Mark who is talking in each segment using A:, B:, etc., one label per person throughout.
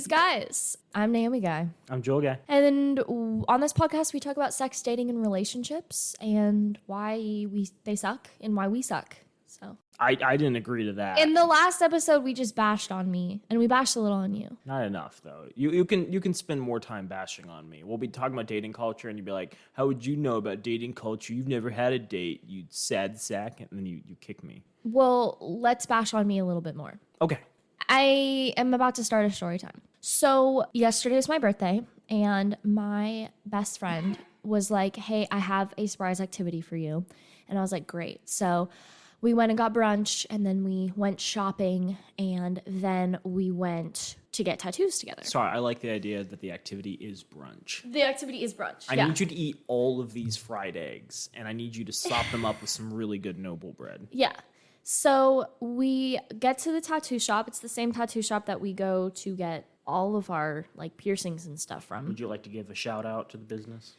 A: Greetings, guys. I'm Naomi Guy.
B: I'm Joel Guy.
A: And on this podcast, we talk about sex, dating, and relationships and why they suck and why we suck. So
B: I didn't agree to that.
A: in the last episode, we just bashed on me, and we bashed a little on you.
B: Not enough, though. You can spend more time bashing on me. We'll be talking about dating culture, and you'd be like, how would you know about dating culture? You've never had a date, you sad sack, and then you kick me.
A: Well, let's bash on me a little bit more.
B: Okay.
A: I am about to start a story time. So yesterday was my birthday, and my best friend was like, hey, I have a surprise activity for you. And I was like, great. So we went and got brunch, and then we went shopping, and then we went to get tattoos together.
B: Sorry, I like the idea that the activity is brunch.
A: The activity is brunch.
B: I need you to eat all of these fried eggs, and I need you to sop them up with some really good noble bread.
A: Yeah. So we get to the tattoo shop. It's the same tattoo shop that we go to get all of our like piercings and stuff from.
B: Would you like to give a shout out to the business?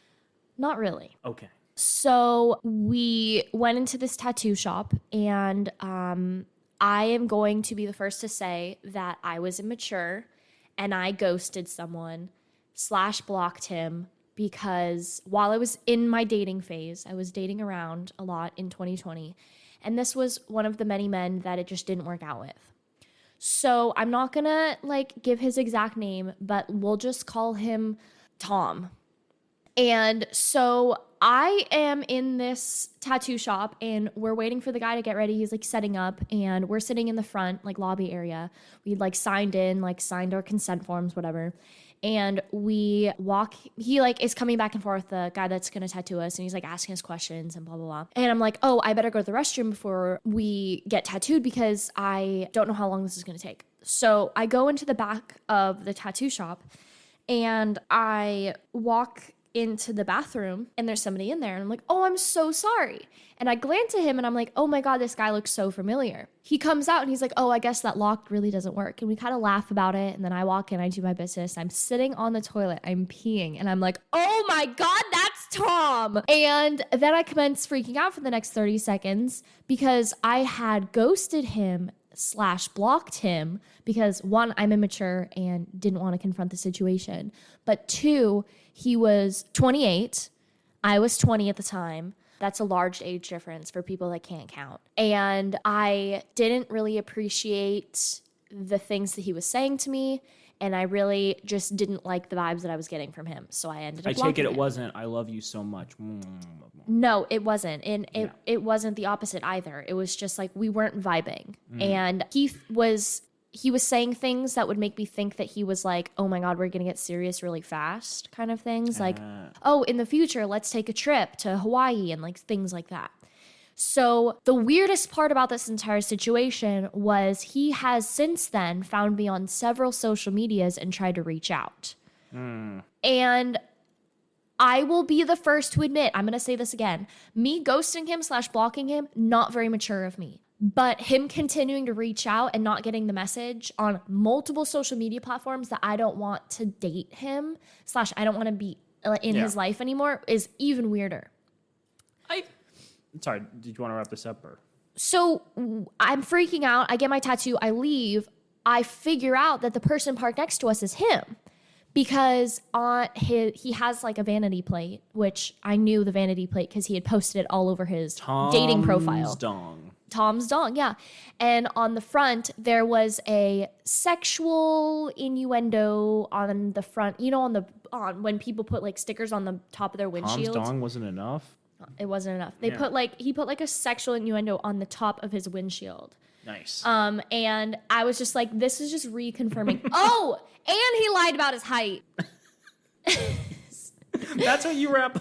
A: Not really.
B: Okay.
A: So we went into this tattoo shop, and I am going to be the first to say that I was immature and I ghosted someone / blocked him because while I was in my dating phase, I was dating around a lot in 2020. And this was one of the many men that it just didn't work out with. So I'm not gonna like give his exact name, but we'll just call him Tom. And so I am in this tattoo shop, and we're waiting for the guy to get ready. He's like setting up, and we're sitting in the front like lobby area. We'd like signed our consent forms, whatever. And we walk, he like is coming back and forth, the guy that's gonna tattoo us, and he's like asking us questions and blah, blah, blah. And I'm like, oh, I better go to the restroom before we get tattooed because I don't know how long this is gonna take. So I go into the back of the tattoo shop, and I walk into the bathroom, and there's somebody in there, and I'm like, oh, I'm so sorry. And I glance at him, and I'm like, oh my God, this guy looks so familiar. He comes out, and he's like, oh, I guess that lock really doesn't work. And we kind of laugh about it, and then I walk in, I do my business. I'm sitting on the toilet, I'm peeing, and I'm like, oh my God, that's Tom. And then I commence freaking out for the next 30 seconds because I had ghosted him / blocked him because 1, I'm immature and didn't want to confront the situation. But 2, he was 28. I was 20 at the time. That's a large age difference for people that can't count. And I didn't really appreciate the things that he was saying to me. And I really just didn't like the vibes that I was getting from him. So I ended up blocking
B: take it
A: him.
B: wasn't, I love you so much.
A: No, it wasn't. And it wasn't the opposite either. It was just like we weren't vibing. And he was saying things that would make me think that he was like, oh my God, we're going to get serious really fast kind of things. Like, oh, in the future, let's take a trip to Hawaii and like things like that. So the weirdest part about this entire situation was he has since then found me on several social medias and tried to reach out. And I will be the first to admit, I'm going to say this again, me ghosting him / blocking him, not very mature of me. But him continuing to reach out and not getting the message on multiple social media platforms that I don't want to date him / I don't want to be in his life anymore is even weirder.
B: Sorry, did you want to wrap this up? Or?
A: So I'm freaking out. I get my tattoo. I leave. I figure out that the person parked next to us is him because he has like a vanity plate, which I knew the vanity plate because he had posted it all over his dating profile. Tom's dong, yeah. And on the front, there was a sexual innuendo on the front. You know, on when people put like stickers on the top of their windshield.
B: Tom's dong wasn't enough?
A: It wasn't enough. He put like a sexual innuendo on the top of his windshield.
B: Nice.
A: And I was just like, this is just reconfirming. Oh, and he lied about his height.
B: That's what you wrap.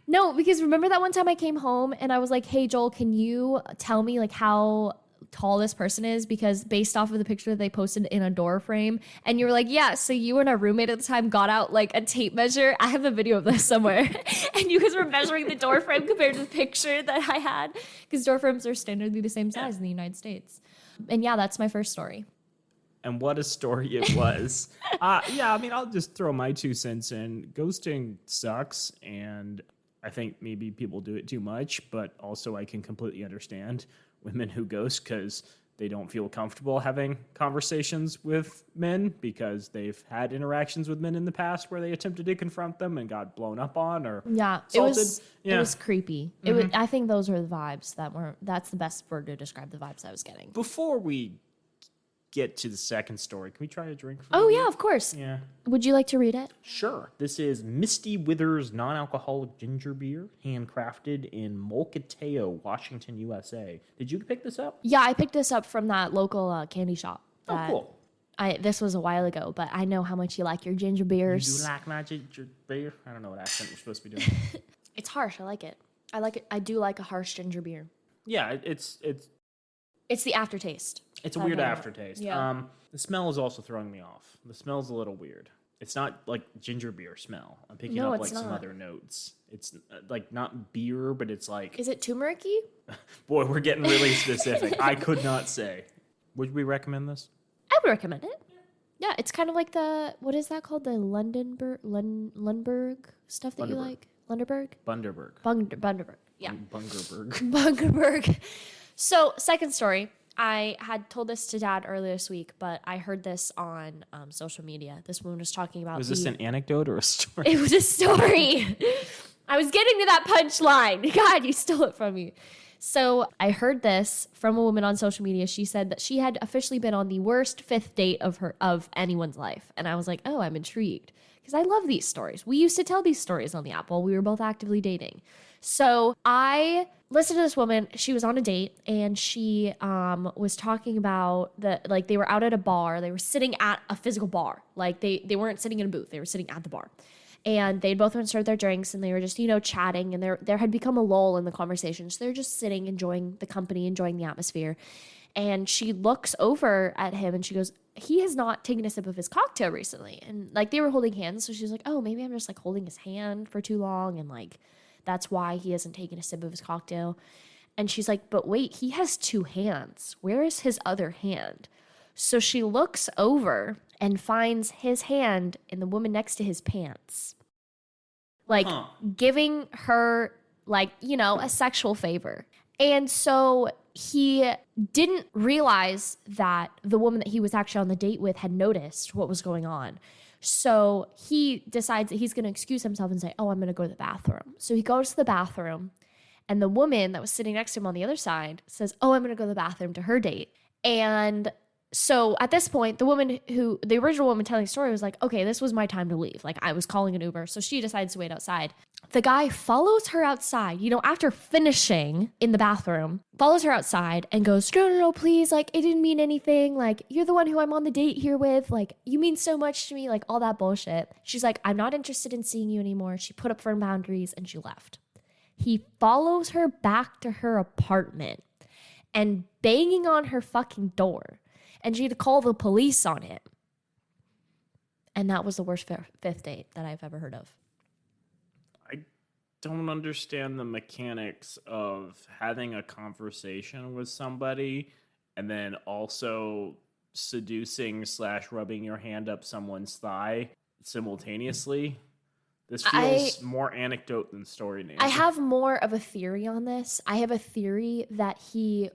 A: No, because remember that one time I came home and I was like, hey, Joel, can you tell me like how tall this person is? Because based off of the picture they posted in a door frame, and you were like, yeah, so you and our roommate at the time got out like a tape measure. I have a video of this somewhere. And you guys were measuring the door frame compared to the picture that I had, because door frames are standardly the same size in the United States. And yeah, that's my first story.
B: And what a story it was. Yeah, I mean, I'll just throw my 2 cents in. Ghosting sucks, and I think maybe people do it too much, but also I can completely understand women who ghost because they don't feel comfortable having conversations with men because they've had interactions with men in the past where they attempted to confront them and got blown up on or assaulted.
A: It was creepy. I think those were the vibes that's the best word to describe the vibes I was getting.
B: Before we get to the second story, can we try a drink?
A: Yeah, of course.
B: Yeah.
A: Would you like to read it?
B: Sure. This is Misty Withers non-alcoholic ginger beer, handcrafted in Molcateo, Washington, USA. Did you pick this up?
A: Yeah, I picked this up from that local candy shop.
B: Oh, cool.
A: This was a while ago, but I know how much you like your ginger beers.
B: You do like my ginger beer? I don't know what accent we're supposed to be doing.
A: It's harsh. I like it. I do like a harsh ginger beer.
B: Yeah, it's
A: the aftertaste.
B: It's a weird aftertaste.
A: Yeah.
B: The smell is also throwing me off. The smell's a little weird. It's not like ginger beer smell. I'm picking up like some other notes. It's like not beer, but it's like...
A: Is it turmeric-y?
B: Boy, we're getting really specific. I could not say. Would we recommend this?
A: I would recommend it. Yeah, it's kind of like what is that called? The Lundberg stuff that you like? Bunderberg. Yeah. Bungerberg. So, second story. I had told this to Dad earlier this week, but I heard this on social media. This woman was talking about...
B: Was this an anecdote or a story?
A: It was a story. I was getting to that punchline. God, you stole it from me. So I heard this from a woman on social media. She said that she had officially been on the worst fifth date of anyone's life. And I was like, oh, I'm intrigued. Because I love these stories. We used to tell these stories on the app while we were both actively dating. So I listened to this woman. She was on a date and she was talking about they were out at a bar. They were sitting at a physical bar. Like they weren't sitting in a booth. They were sitting at the bar. And they'd both started their drinks and they were just, chatting, and there had become a lull in the conversation. So they're just sitting, enjoying the company, enjoying the atmosphere. And she looks over at him and she goes, he has not taken a sip of his cocktail recently. And they were holding hands. So she's like, oh, maybe I'm just holding his hand for too long. And that's why he hasn't taken a sip of his cocktail. And she's like, but wait, he has two hands. Where is his other hand? So she looks over and finds his hand in the woman next to his pants. Giving her, a sexual favor. And so he didn't realize that the woman that he was actually on the date with had noticed what was going on. So he decides that he's going to excuse himself and say, oh, I'm going to go to the bathroom. So he goes to the bathroom, and the woman that was sitting next to him on the other side says, oh, I'm going to go to the bathroom to her date. And so at this point, the original woman telling the story was like, okay, this was my time to leave. I was calling an Uber. So she decides to wait outside. The guy follows her outside, after finishing in the bathroom, follows her outside and goes, no, please. It didn't mean anything. You're the one who I'm on the date here with. You mean so much to me, all that bullshit. She's like, I'm not interested in seeing you anymore. She put up firm boundaries and she left. He follows her back to her apartment and banging on her fucking door. And she had to call the police on him. And that was the worst fifth date that I've ever heard of.
B: I don't understand the mechanics of having a conversation with somebody and then also seducing / rubbing your hand up someone's thigh simultaneously. This feels more anecdote than story, Naomi.
A: I have more of a theory on this. I have a theory that he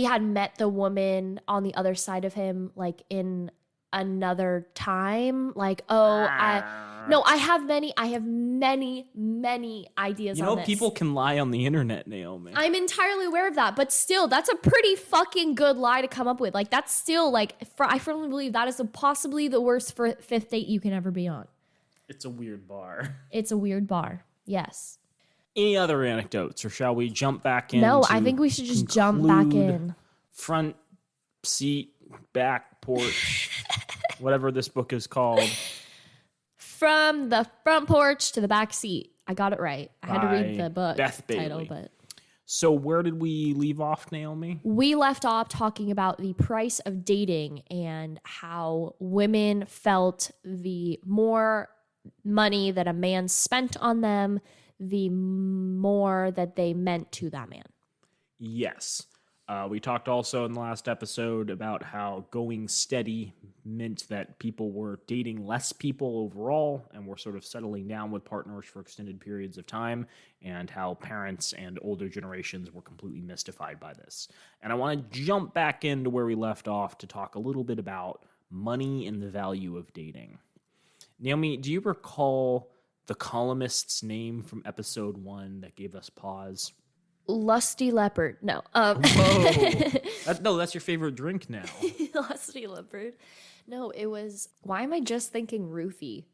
A: had met the woman on the other side of him, in another time. I have many ideas on this.
B: People can lie on the internet, Naomi.
A: I'm entirely aware of that, but still, that's a pretty fucking good lie to come up with. That's still, I firmly believe that is possibly the worst fifth date you can ever be on.
B: It's a weird bar.
A: It's a weird bar, yes.
B: Any other anecdotes, or shall we jump back in?
A: No, I think we should just jump back in.
B: Front seat, back porch, whatever this book is called.
A: From the front porch to the back seat. I got it right. I had to read the book title, but...
B: So where did we leave off, Naomi?
A: We left off talking about the price of dating and how women felt the more money that a man spent on them, the more that they meant to that man.
B: Yes. We talked also in the last episode about how going steady meant that people were dating less people overall and were sort of settling down with partners for extended periods of time, and how parents and older generations were completely mystified by this. And I want to jump back into where we left off to talk a little bit about money and the value of dating. Naomi, do you recall the columnist's name from episode 1 that gave us pause?
A: Lusty leopard. No.
B: Whoa. No, that's your favorite drink now.
A: Lusty leopard. No, it was. Why am I just thinking roofie?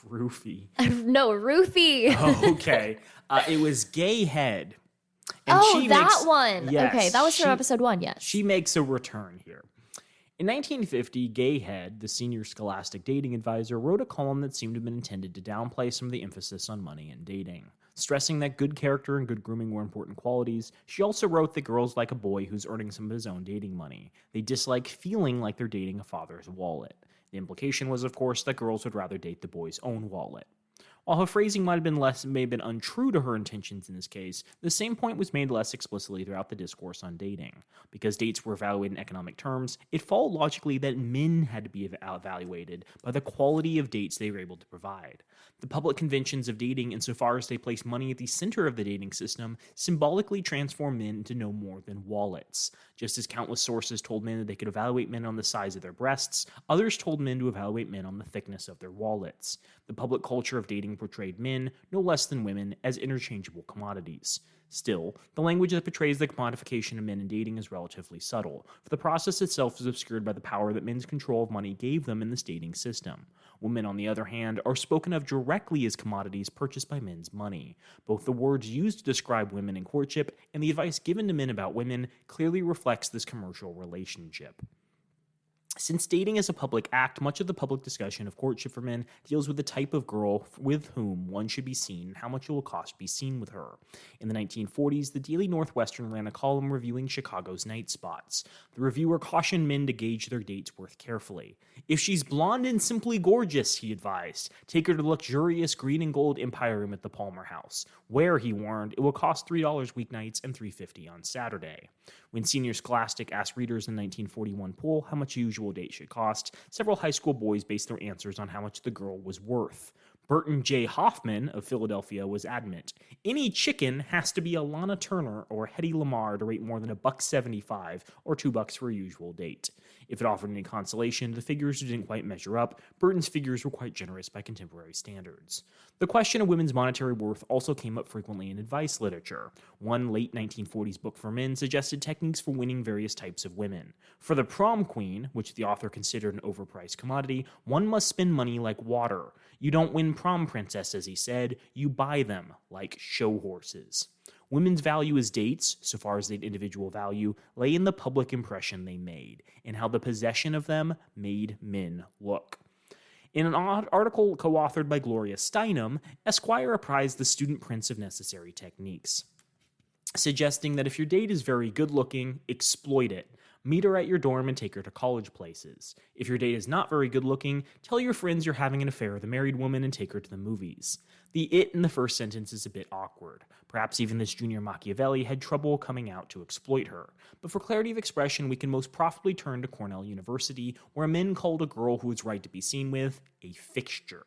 B: Roofie.
A: No, roofie.
B: Oh, okay. It was Gay Head.
A: And that one.
B: Yes,
A: okay, that was from episode 1, yes.
B: She makes a return here. In 1950, Gay Head, the senior scholastic dating advisor, wrote a column that seemed to have been intended to downplay some of the emphasis on money and dating. Stressing that good character and good grooming were important qualities, she also wrote that girls like a boy who's earning some of his own dating money. They dislike feeling like they're dating a father's wallet. The implication was, of course, that girls would rather date the boy's own wallet. While her phrasing may have been untrue to her intentions in this case, the same point was made less explicitly throughout the discourse on dating. Because dates were evaluated in economic terms, it followed logically that men had to be evaluated by the quality of dates they were able to provide. The public conventions of dating, insofar as they placed money at the center of the dating system, symbolically transformed men into no more than wallets. Just as countless sources told men that they could evaluate men on the size of their breasts, others told men to evaluate men on the thickness of their wallets. The public culture of dating portrayed men, no less than women, as interchangeable commodities. Still, the language that portrays the commodification of men in dating is relatively subtle, for the process itself is obscured by the power that men's control of money gave them in this dating system. Women, on the other hand, are spoken of directly as commodities purchased by men's money. Both the words used to describe women in courtship and the advice given to men about women clearly reflects this commercial relationship. Since dating is a public act, much of the public discussion of courtship for men deals with the type of girl with whom one should be seen and how much it will cost to be seen with her. In the 1940s, the Daily Northwestern ran a column reviewing Chicago's night spots. The reviewer cautioned men to gauge their date's worth carefully. If she's blonde and simply gorgeous, he advised, take her to the luxurious green and gold Empire Room at the Palmer House, where, he warned, it will cost $3 weeknights and $3.50 on Saturday. When Senior Scholastic asked readers in the 1941 poll how much a usual date should cost, several high school boys based their answers on how much the girl was worth. Burton J. Hoffman of Philadelphia was adamant. Any chicken has to be a Lana Turner or Hedy Lamarr to rate more than $1.75 or $2 for a usual date. If it offered any consolation, the figures didn't quite measure up. Burton's figures were quite generous by contemporary standards. The question of women's monetary worth also came up frequently in advice literature. One late 1940s book for men suggested techniques for winning various types of women. For the prom queen, which the author considered an overpriced commodity, one must spend money like water. You don't win prom princesses, he said, you buy them like show horses. Women's value as dates, so far as the individual value, lay in the public impression they made, and how the possession of them made men look. In an article co-authored by Gloria Steinem, Esquire apprised the student prince of necessary techniques, suggesting that if your date is very good-looking, exploit it. Meet her at your dorm and take her to college places. If your date is not very good looking, tell your friends you're having an affair with a married woman and take her to the movies. The it in the first sentence is a bit awkward. Perhaps even this junior Machiavelli had trouble coming out to exploit her. But for clarity of expression, we can most profitably turn to Cornell University, where men called a girl who is right to be seen with a fixture.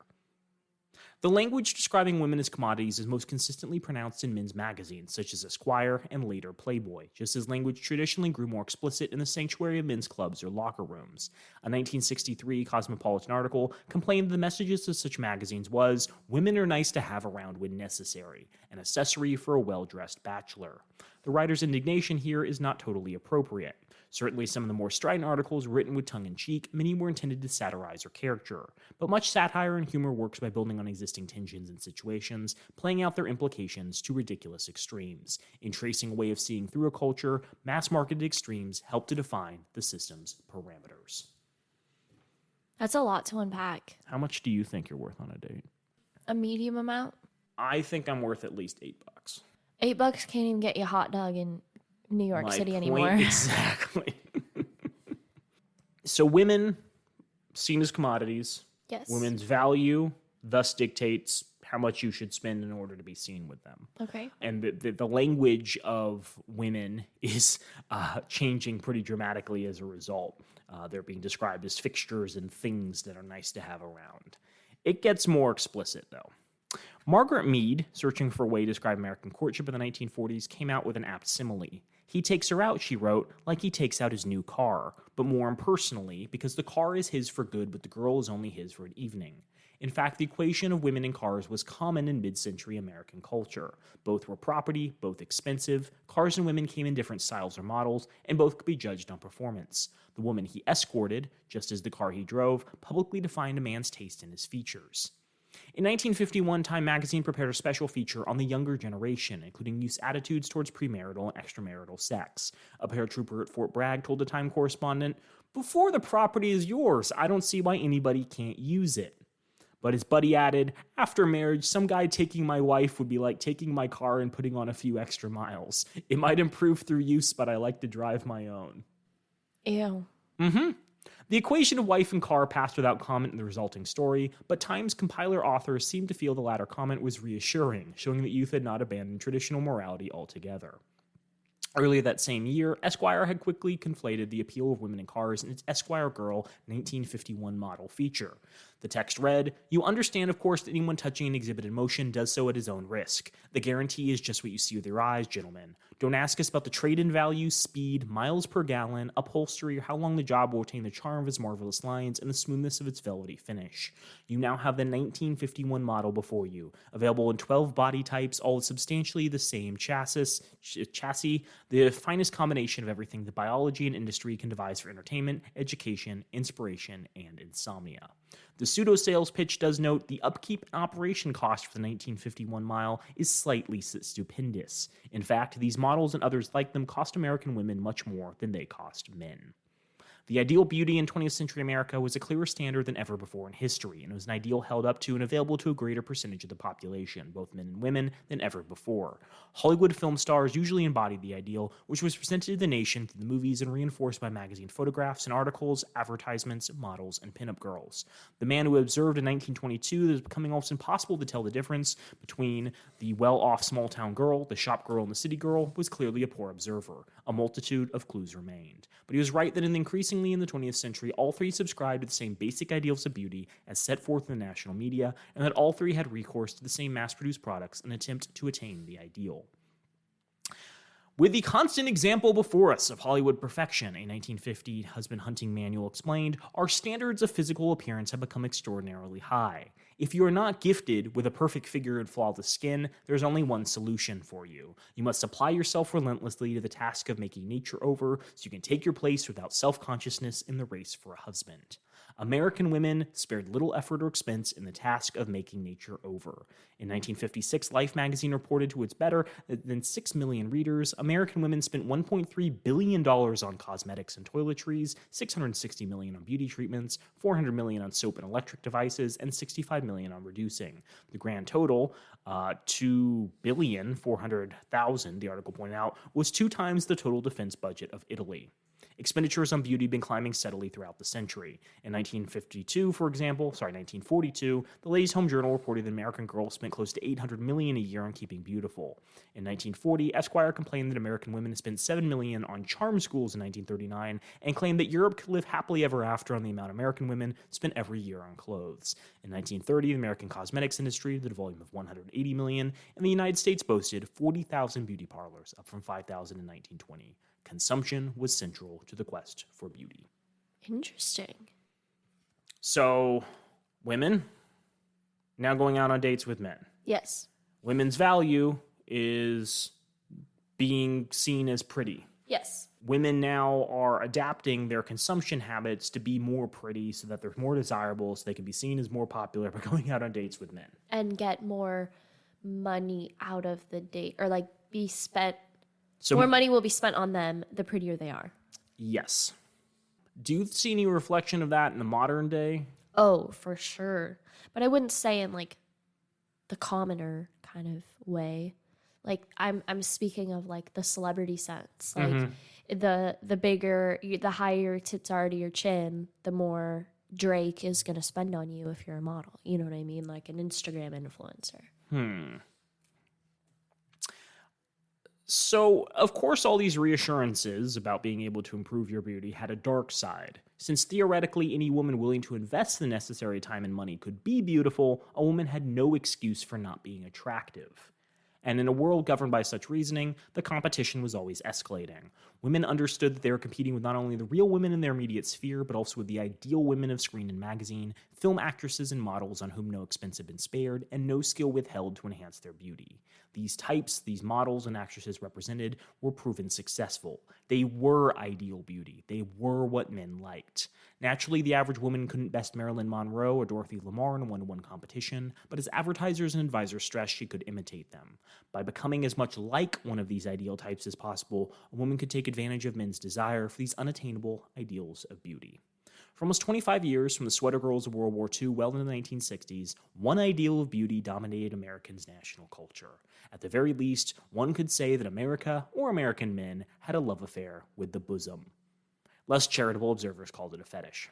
B: The language describing women as commodities is most consistently pronounced in men's magazines, such as Esquire and later Playboy, just as language traditionally grew more explicit in the sanctuary of men's clubs or locker rooms. A 1963 Cosmopolitan article complained that the messages of such magazines was, women are nice to have around when necessary, an accessory for a well-dressed bachelor. The writer's indignation here is not totally appropriate. Certainly some of the more strident articles written with tongue-in-cheek, many were intended to satirize her character. But much satire and humor works by building on existing tensions and situations, playing out their implications to ridiculous extremes. In tracing a way of seeing through a culture, mass-marketed extremes help to define the system's parameters.
A: That's a lot to unpack.
B: How much do you think you're worth on a date?
A: A medium amount?
B: I think I'm worth at least $8.
A: $8 can't even get you a hot dog in New York City anymore.
B: Exactly. So women seen as commodities.
A: Yes.
B: Women's value thus dictates how much you should spend in order to be seen with them.
A: Okay.
B: And the language of women is changing pretty dramatically as a result. They're being described as fixtures and things that are nice to have around. It gets more explicit, though. Margaret Mead, searching for a way to describe American courtship in the 1940s, came out with an apt simile. He takes her out, she wrote, like he takes out his new car, but more impersonally, because the car is his for good, but the girl is only his for an evening. In fact, the equation of women in cars was common in mid-century American culture. Both were property, both expensive, cars and women came in different styles or models, and both could be judged on performance. The woman he escorted, just as the car he drove, publicly defined a man's taste in his features. In 1951, Time magazine prepared a special feature on the younger generation, including youth's attitudes towards premarital and extramarital sex. A paratrooper at Fort Bragg told the Time correspondent, "Before the property is yours, I don't see why anybody can't use it." But his buddy added, "After marriage, some guy taking my wife would be like taking my car and putting on a few extra miles. It might improve through use, but I like to drive my own."
A: Ew.
B: The equation of wife and car passed without comment in the resulting story, but Time's compiler authors seemed to feel the latter comment was reassuring, showing that youth had not abandoned traditional morality altogether. Earlier that same year, Esquire had quickly conflated the appeal of women in cars in its Esquire Girl 1951 model feature. The text read, "You understand, of course, that anyone touching an exhibit in motion does so at his own risk. The guarantee is just what you see with your eyes, gentlemen. Don't ask us about the trade-in value, speed, miles per gallon, upholstery, or how long the job will retain the charm of its marvelous lines and the smoothness of its velvety finish. You now have the 1951 model before you, available in 12 body types, all with substantially the same chassis, the finest combination of everything that biology and industry can devise for entertainment, education, inspiration, and insomnia." The pseudo-sales pitch does note the upkeep and operation cost for the 1951 mile is slightly stupendous. In fact, these models and others like them cost American women much more than they cost men. The ideal beauty in 20th century America was a clearer standard than ever before in history, and it was an ideal held up to and available to a greater percentage of the population, both men and women, than ever before. Hollywood film stars usually embodied the ideal, which was presented to the nation through the movies and reinforced by magazine photographs and articles, advertisements, models, and pinup girls. The man who observed in 1922 that it was becoming almost impossible to tell the difference between the well-off small-town girl, the shop girl, and the city girl was clearly a poor observer. A multitude of clues remained. But he was right that increasingly in the 20th century, all three subscribed to the same basic ideals of beauty as set forth in the national media, and that all three had recourse to the same mass-produced products in an attempt to attain the ideal. With the constant example before us of Hollywood perfection, a 1950 husband hunting manual explained, our standards of physical appearance have become extraordinarily high. If you are not gifted with a perfect figure and flawless skin, there's only one solution for you. You must apply yourself relentlessly to the task of making nature over so you can take your place without self-consciousness in the race for a husband. American women spared little effort or expense in the task of making nature over. In 1956, Life magazine reported to its better than 6 million readers, American women spent $1.3 billion on cosmetics and toiletries, $660 million on beauty treatments, $400 million on soap and electric devices, and $65 million on reducing. The grand total, $2,400,000,000, the article pointed out, was 2 times the total defense budget of Italy. Expenditures on beauty have been climbing steadily throughout the century. In 1942, the Ladies' Home Journal reported that American girls spent close to $800 million a year on keeping beautiful. In 1940, Esquire complained that American women spent $7 million on charm schools in 1939 and claimed that Europe could live happily ever after on the amount American women spent every year on clothes. In 1930, the American cosmetics industry did a volume of $180 million, and the United States boasted 40,000 beauty parlors, up from 5,000 in 1920. Consumption was central to the quest for beauty.
A: Interesting.
B: So, women now going out on dates with men.
A: Yes.
B: Women's value is being seen as pretty.
A: Yes.
B: Women now are adapting their consumption habits to be more pretty so that they're more desirable, so they can be seen as more popular by going out on dates with men.
A: And get more money out of the date, or like be spent. So more money will be spent on them the prettier they are.
B: Yes. Do you see any reflection of that in the modern day?
A: Oh, for sure. But I wouldn't say in like the commoner kind of way. Like I'm speaking of like the celebrity sense. Like the bigger, the higher your tits are to your chin, the more Drake is going to spend on you if you're a model. You know what I mean? Like an Instagram influencer.
B: So, of course, all these reassurances about being able to improve your beauty had a dark side. Since theoretically any woman willing to invest the necessary time and money could be beautiful, a woman had no excuse for not being attractive. And in a world governed by such reasoning, the competition was always escalating. Women understood that they were competing with not only the real women in their immediate sphere, but also with the ideal women of screen and magazine, film actresses and models on whom no expense had been spared, and no skill withheld to enhance their beauty. These types, these models and actresses represented, were proven successful. They were ideal beauty. They were what men liked. Naturally, the average woman couldn't best Marilyn Monroe or Dorothy Lamour in a one-to-one competition, but as advertisers and advisors stressed, she could imitate them. By becoming as much like one of these ideal types as possible, a woman could take advantage of men's desire for these unattainable ideals of beauty. For almost 25 years, from the sweater girls of World War II well into the 1960s, one ideal of beauty dominated Americans' national culture. At the very least, one could say that America, or American men, had a love affair with the bosom. Less charitable observers called it a fetish.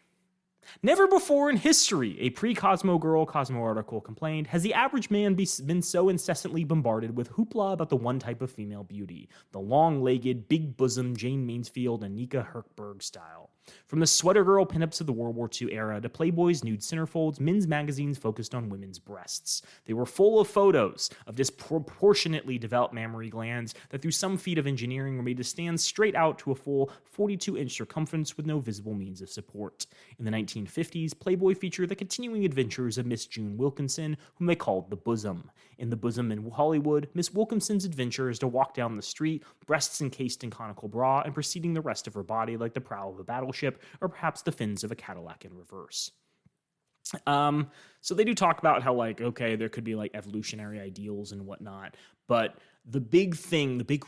B: Never before in history, a pre-Cosmo Girl Cosmo article complained, has the average man been so incessantly bombarded with hoopla about the one type of female beauty, the long-legged, big-bosomed Jane Mansfield and Nika Herkberg style. From the sweater girl pinups of the World War II era to Playboy's nude centerfolds, men's magazines focused on women's breasts. They were full of photos of disproportionately developed mammary glands that through some feat of engineering were made to stand straight out to a full 42-inch circumference with no visible means of support. In the 1950s, Playboy featured the continuing adventures of Miss June Wilkinson, whom they called the Bosom. In the Bosom in Hollywood, Miss Wilkinson's adventure is to walk down the street, breasts encased in conical bra, and preceding the rest of her body like the prow of a battleship, or perhaps the fins of a Cadillac in reverse. So they do talk about how, like, okay, there could be like evolutionary ideals and whatnot, but the big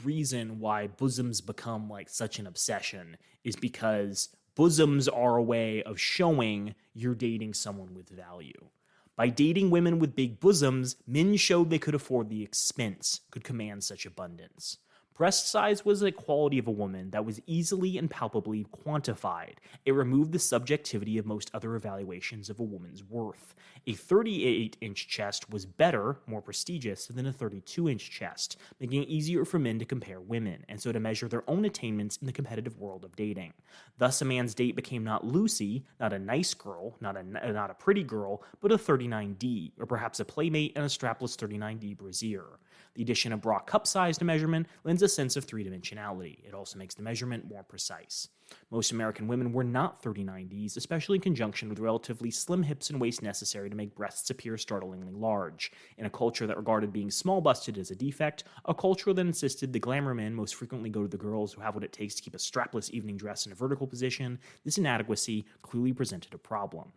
B: reason why bosoms become like such an obsession is because bosoms are a way of showing you're dating someone with value. By dating women with big bosoms, men showed they could afford the expense, could command such abundance. Breast size was a quality of a woman that was easily and palpably quantified. It removed the subjectivity of most other evaluations of a woman's worth. A 38-inch chest was better, more prestigious, than a 32-inch chest, making it easier for men to compare women, and so to measure their own attainments in the competitive world of dating. Thus, a man's date became not Lucy, not a nice girl, not a pretty girl, but a 39D, or perhaps a playmate and a strapless 39D brassiere. The addition of bra cup size to measurement lends a sense of three-dimensionality. It also makes the measurement more precise. Most American women were not 39Ds, especially in conjunction with relatively slim hips and waist necessary to make breasts appear startlingly large. In a culture that regarded being small-busted as a defect, a culture that insisted the glamour men most frequently go to the girls who have what it takes to keep a strapless evening dress in a vertical position, this inadequacy clearly presented a problem.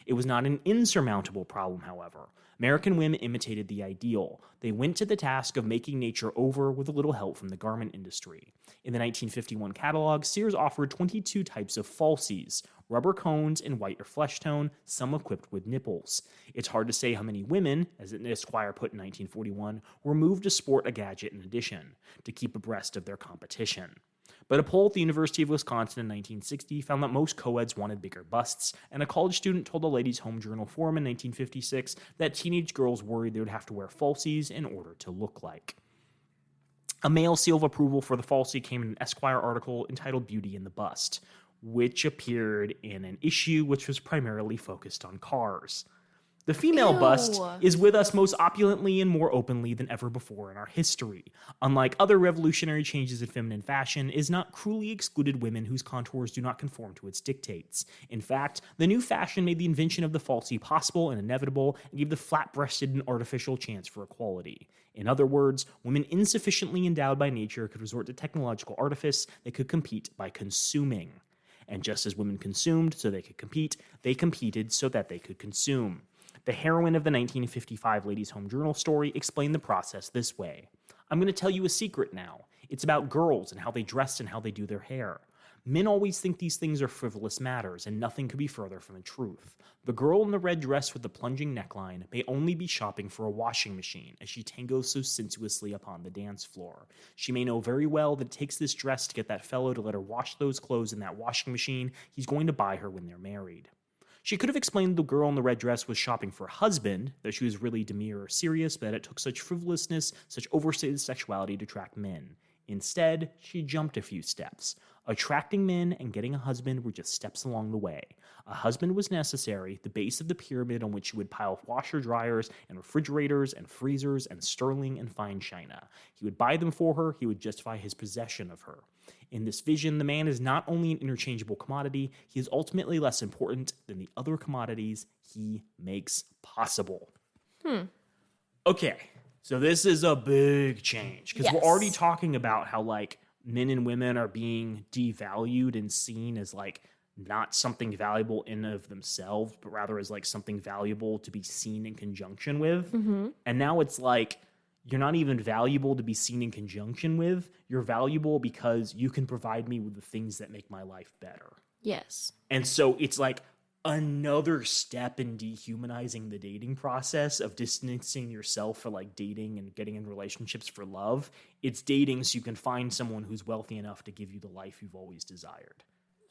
B: It was not an insurmountable problem, however. American women imitated the ideal. They went to the task of making nature over with a little help from the garment industry. In the 1951 catalog, Sears offered 22 types of falsies, rubber cones in white or flesh tone, some equipped with nipples. It's hard to say how many women, as Esquire put in 1941, were moved to sport a gadget in addition, to keep abreast of their competition. But a poll at the University of Wisconsin in 1960 found that most co-eds wanted bigger busts, and a college student told the Ladies' Home Journal Forum in 1956 that teenage girls worried they would have to wear falsies in order to look like. A male seal of approval for the falsie came in an Esquire article entitled Beauty in the Bust, which appeared in an issue which was primarily focused on cars. The female bust is with us most opulently and more openly than ever before in our history. Unlike other revolutionary changes in feminine fashion, it has not cruelly excluded women whose contours do not conform to its dictates. In fact, the new fashion made the invention of the falsie possible and inevitable and gave the flat-breasted an artificial chance for equality. In other words, women insufficiently endowed by nature could resort to technological artifice that could compete by consuming. And just as women consumed so they could compete, they competed so that they could consume. The heroine of the 1955 Ladies' Home Journal story explained the process this way. I'm going to tell you a secret now. It's about girls and how they dress and how they do their hair. Men always think these things are frivolous matters, and nothing could be further from the truth. The girl in the red dress with the plunging neckline may only be shopping for a washing machine as she tangos so sensuously upon the dance floor. She may know very well that it takes this dress to get that fellow to let her wash those clothes in that washing machine he's going to buy her when they're married.
C: She could have explained the girl in the red dress was shopping for a husband, that she was really demure or serious, but that it took such frivolousness, such overstated sexuality to attract men. Instead, she jumped a few steps. Attracting men and getting a husband were just steps along the way. A husband was necessary, the base of the pyramid on which she would pile washer dryers and refrigerators and freezers and sterling and fine china. He would buy them for her, he would justify his possession of her. In this vision, the man is not only an interchangeable commodity, he is ultimately less important than the other commodities he makes possible. Okay, so this is a big change, because we're already talking about how, like, men and women are being devalued and seen as, like, not something valuable in and of themselves, but rather as, like, something valuable to be seen in conjunction with. And now it's like, you're not even valuable to be seen in conjunction with. You're valuable because you can provide me with the things that make my life better.
A: Yes.
C: And so it's like another step in dehumanizing the dating process of distancing yourself for, like, dating and getting in relationships for love. It's dating so you can find someone who's wealthy enough to give you the life you've always desired.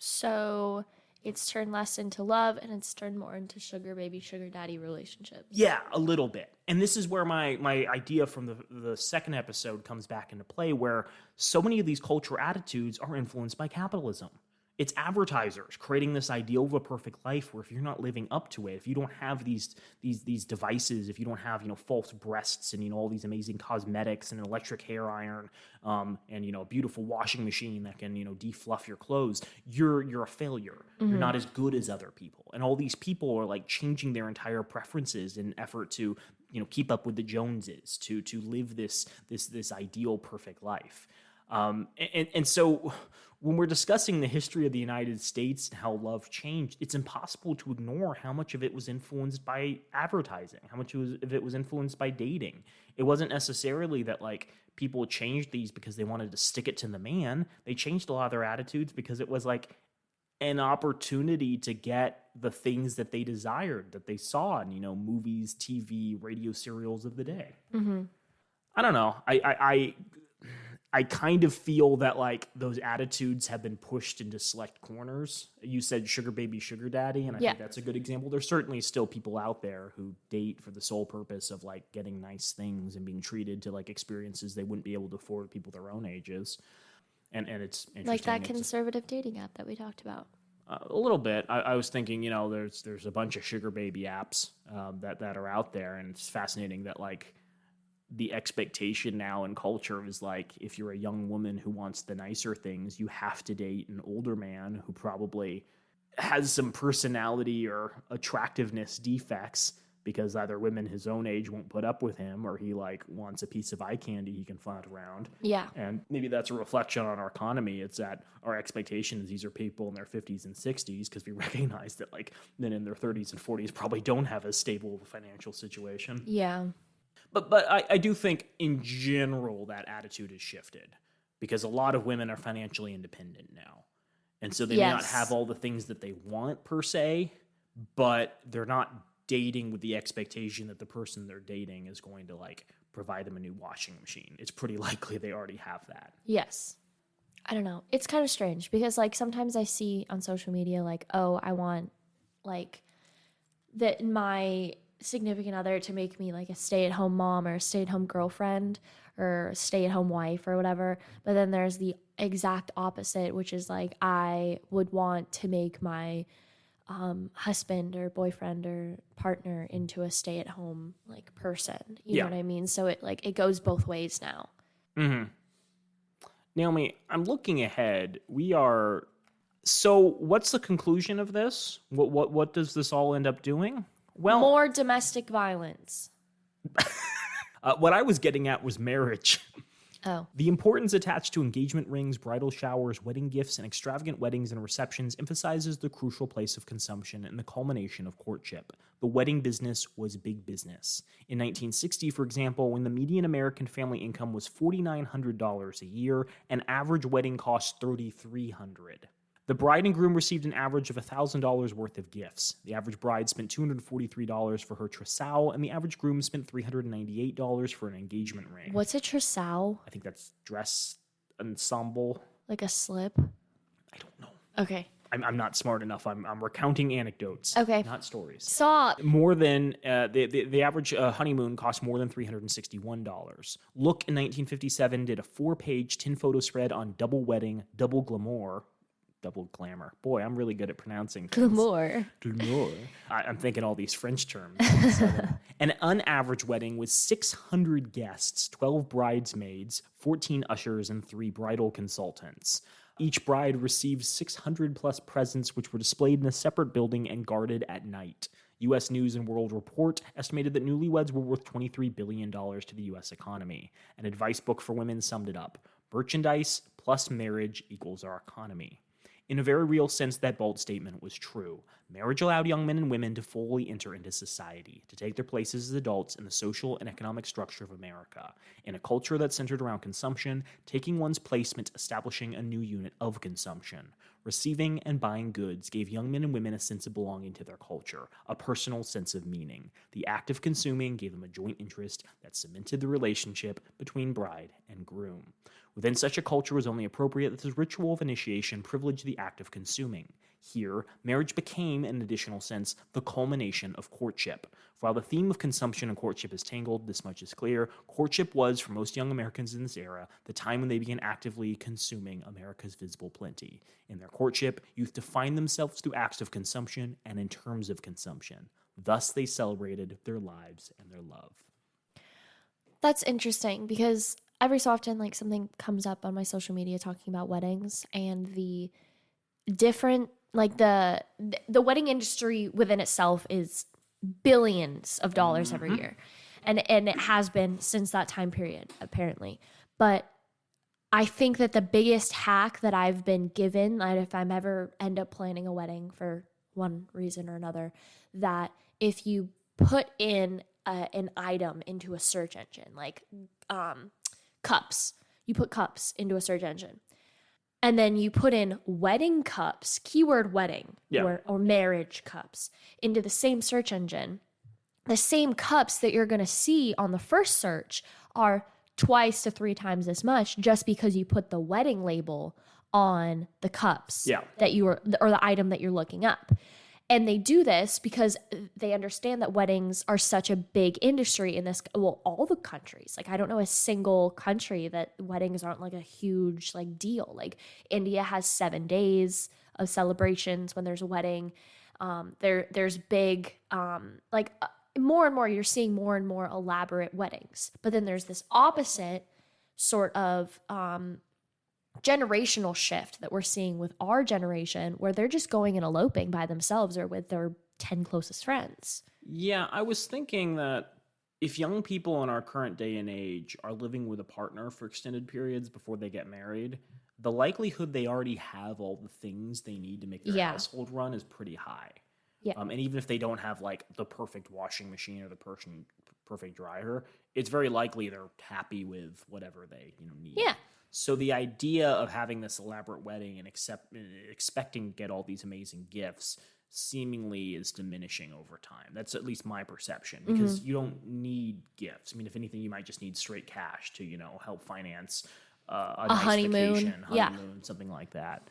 A: So it's turned less into love and it's turned more into sugar baby, sugar daddy relationships.
C: Yeah, a little bit. And this is where my idea from the second episode comes back into play, where so many of these cultural attitudes are influenced by capitalism. It's advertisers creating this ideal of a perfect life where if you're not living up to it, if you don't have these devices, if you don't have, false breasts and, all these amazing cosmetics and an electric hair iron, and, a beautiful washing machine that can, defluff your clothes, you're a failure. You're not as good as other people. And all these people are, like, changing their entire preferences in an effort to, keep up with the Joneses, to live this ideal perfect life. And so when we're discussing the history of the United States and how love changed, it's impossible to ignore how much of it was influenced by advertising, how much of it was influenced by dating. It wasn't necessarily that, like, people changed these because they wanted to stick it to the man. They changed a lot of their attitudes because it was, like, an opportunity to get the things that they desired, that they saw in, movies, TV, radio serials of the day. I don't know. I kind of feel that, like, those attitudes have been pushed into select corners. You said sugar baby, sugar daddy, and I think that's a good example. There's certainly still people out there who date for the sole purpose of, like, getting nice things and being treated to, like, experiences they wouldn't be able to afford with people their own ages. And it's interesting.
A: Like that conservative dating app that we talked about.
C: A little bit. I was thinking, there's a bunch of sugar baby apps that are out there, and it's fascinating that, like, the expectation now in culture is, like, if you're a young woman who wants the nicer things, you have to date an older man who probably has some personality or attractiveness defects, because either women his own age won't put up with him, or he, like, wants a piece of eye candy he can flaunt around.
A: Yeah.
C: And maybe that's a reflection on our economy. It's that our expectation is these are people in their 50s and 60s, because we recognize that, like, men in their 30s and 40s probably don't have a stable financial situation.
A: Yeah.
C: But I do think in general that attitude has shifted, because a lot of women are financially independent now. And so they may not have all the things that they want per se, but they're not dating with the expectation that the person they're dating is going to, like, provide them a new washing machine. It's pretty likely they already have that.
A: Yes. I don't know. It's kind of strange because, like, sometimes I see on social media, like, oh, I want, like, that my significant other to make me, like, a stay-at-home mom or a stay-at-home girlfriend or a stay-at-home wife or whatever. But then there's the exact opposite, which is, like, I would want to make my husband or boyfriend or partner into a stay-at-home, like, person. You know what I mean? So it, like, it goes both ways now.
C: Naomi, I'm looking ahead. So what's the conclusion of this? What does this all end up doing? Well,
A: more domestic violence.
C: What I was getting at was marriage.
A: Oh.
C: The importance attached to engagement rings, bridal showers, wedding gifts, and extravagant weddings and receptions emphasizes the crucial place of consumption and the culmination of courtship. The wedding business was big business. In 1960, for example, when the median American family income was $4,900 a year, an average wedding cost $3,300. The bride and groom received an average of $1,000 worth of gifts. The average bride spent $243 for her trousseau, and the average groom spent $398 for an engagement ring.
A: What's a trousseau?
C: I think that's dress ensemble.
A: Like a slip?
C: I don't know.
A: Okay.
C: I'm not smart enough. I'm recounting anecdotes,
A: Okay.
C: not stories.
A: Saw.
C: More than the average honeymoon cost more than $361. Look in 1957 did a 4-page 10-photo spread on double wedding, double glamour. Double glamour. Boy, I'm really good at pronouncing things.
A: Glamour.
C: Glamour. I'm thinking all these French terms. An unaverage wedding with 600 guests, 12 bridesmaids, 14 ushers, and 3 bridal consultants. Each bride received 600 plus presents, which were displayed in a separate building and guarded at night. U.S. News and World Report estimated that newlyweds were worth $23 billion to the U.S. economy. An advice book for women summed it up. Merchandise plus marriage equals our economy. In a very real sense, that bold statement was true. Marriage allowed young men and women to fully enter into society, to take their places as adults in the social and economic structure of America. In a culture that's centered around consumption, taking one's place meant establishing a new unit of consumption. Receiving and buying goods gave young men and women a sense of belonging to their culture, a personal sense of meaning. The act of consuming gave them a joint interest that cemented the relationship between bride and groom. Within such a culture, it was only appropriate that this ritual of initiation privileged the act of consuming. Here, marriage became, in an additional sense, the culmination of courtship. For while the theme of consumption and courtship is tangled, this much is clear. Courtship was, for most young Americans in this era, the time when they began actively consuming America's visible plenty. In their courtship, youth defined themselves through acts of consumption and in terms of consumption. Thus, they celebrated their lives and their love.
A: That's interesting because every so often, like, something comes up on my social media talking about weddings and the different, like, the wedding industry within itself is billions of dollars every year. And it has been since that time period, apparently. But I think that the biggest hack that I've been given, that if I'm ever end up planning a wedding for one reason or another, that if you put in an item into a search engine, like cups, you put cups into a search engine, and then you put in wedding cups, keyword wedding, or marriage cups into the same search engine, the same cups that you're going to see on the first search are twice to 3 times as much just because you put the wedding label on the cups that you were, or the item that you're looking up. And they do this because they understand that weddings are such a big industry in this, well, all the countries. Like, I don't know a single country that weddings aren't like a huge like deal. Like, India has 7 days of celebrations when there's a wedding. There's big, more and more, you're seeing more and more elaborate weddings. But then there's this opposite sort of generational shift that we're seeing with our generation, where they're just going and eloping by themselves or with their 10 closest friends.
C: Yeah, I was thinking that if young people in our current day and age are living with a partner for extended periods before they get married, the likelihood they already have all the things they need to make their household run is pretty high.
A: Yeah.
C: And even if they don't have like the perfect washing machine or the perfect dryer, it's very likely they're happy with whatever they need.
A: Yeah.
C: So the idea of having this elaborate wedding and expecting to get all these amazing gifts seemingly is diminishing over time. That's at least my perception, because you don't need gifts. I mean, if anything, you might just need straight cash to, help finance a nice
A: honeymoon.
C: Honeymoon, something like that.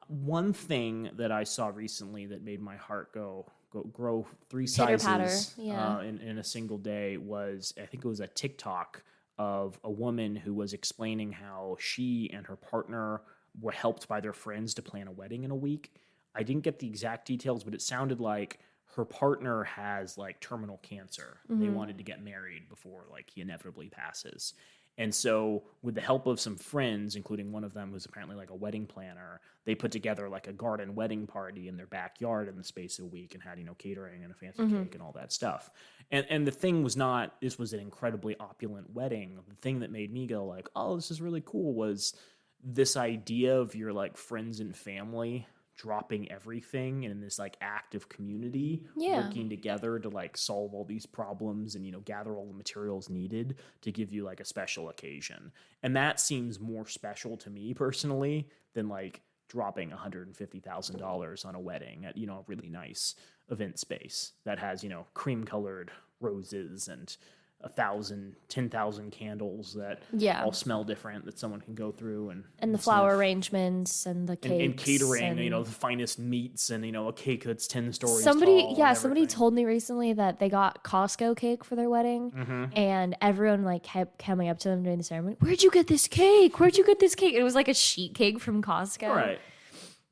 C: One thing that I saw recently that made my heart grow 3 sizes in a single day was, I think it was a TikTok of a woman who was explaining how she and her partner were helped by their friends to plan a wedding in a week. I didn't get the exact details, but it sounded like her partner has like terminal cancer. They wanted to get married before like he inevitably passes. And so with the help of some friends, including one of them who's apparently like a wedding planner, they put together like a garden wedding party in their backyard in the space of a week and had, catering and a fancy cake and all that stuff. And the thing was not, this was an incredibly opulent wedding. The thing that made me go like, oh, this is really cool was this idea of your like friends and family dropping everything and in this like active community working together to like solve all these problems and gather all the materials needed to give you like a special occasion. And that seems more special to me personally than like dropping $150,000 on a wedding at a really nice event space that has cream colored roses and 1,000, 10,000 candles that
A: Yeah.
C: all smell different that someone can go through,
A: And the flower arrangements and the cakes.
C: and catering, the finest meats, and a cake that's 10 stories
A: Somebody,
C: tall.
A: yeah, somebody told me recently that they got Costco cake for their wedding, and everyone like kept coming up to them during the ceremony. Where'd you get this cake? Where'd you get this cake? It was like a sheet cake from Costco.
C: Right.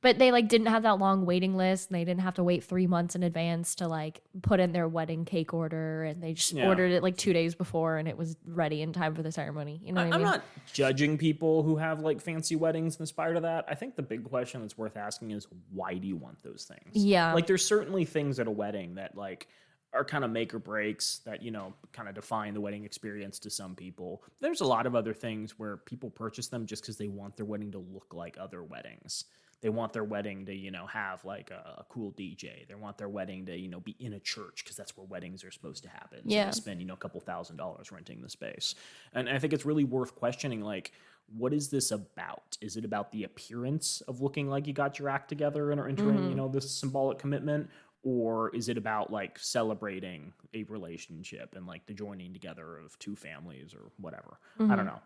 A: But they like didn't have that long waiting list, and they didn't have to wait 3 months in advance to like put in their wedding cake order, and they just ordered it like 2 days before, and it was ready in time for the ceremony. You know what I mean?
C: I'm not judging people who have like fancy weddings and aspire to that. I think the big question that's worth asking is, why do you want those things?
A: Yeah.
C: Like there's certainly things at a wedding that like are kind of make or breaks that, kind of define the wedding experience to some people. There's a lot of other things where people purchase them just because they want their wedding to look like other weddings. They want their wedding to, have like a cool DJ. They want their wedding to, be in a church because that's where weddings are supposed to happen. So they spend, a couple $1,000s renting the space. And I think it's really worth questioning, like, what is this about? Is it about the appearance of looking like you got your act together and are entering, this symbolic commitment? Or is it about like celebrating a relationship and like the joining together of two families or whatever? I don't know.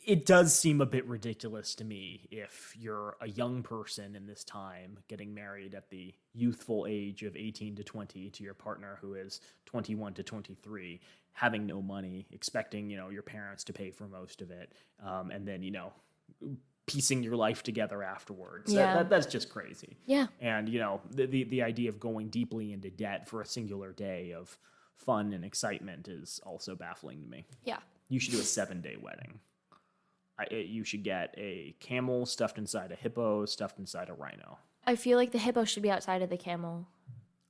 C: It does seem a bit ridiculous to me if you're a young person in this time getting married at the youthful age of 18 to 20 to your partner who is 21 to 23, having no money, expecting, your parents to pay for most of it, and then, piecing your life together afterwards.
A: Yeah.
C: That's just crazy.
A: Yeah.
C: And, the idea of going deeply into debt for a singular day of fun and excitement is also baffling to me.
A: Yeah.
C: You should do a 7-day wedding. You should get a camel stuffed inside a hippo, stuffed inside a rhino.
A: I feel like the hippo should be outside of the camel.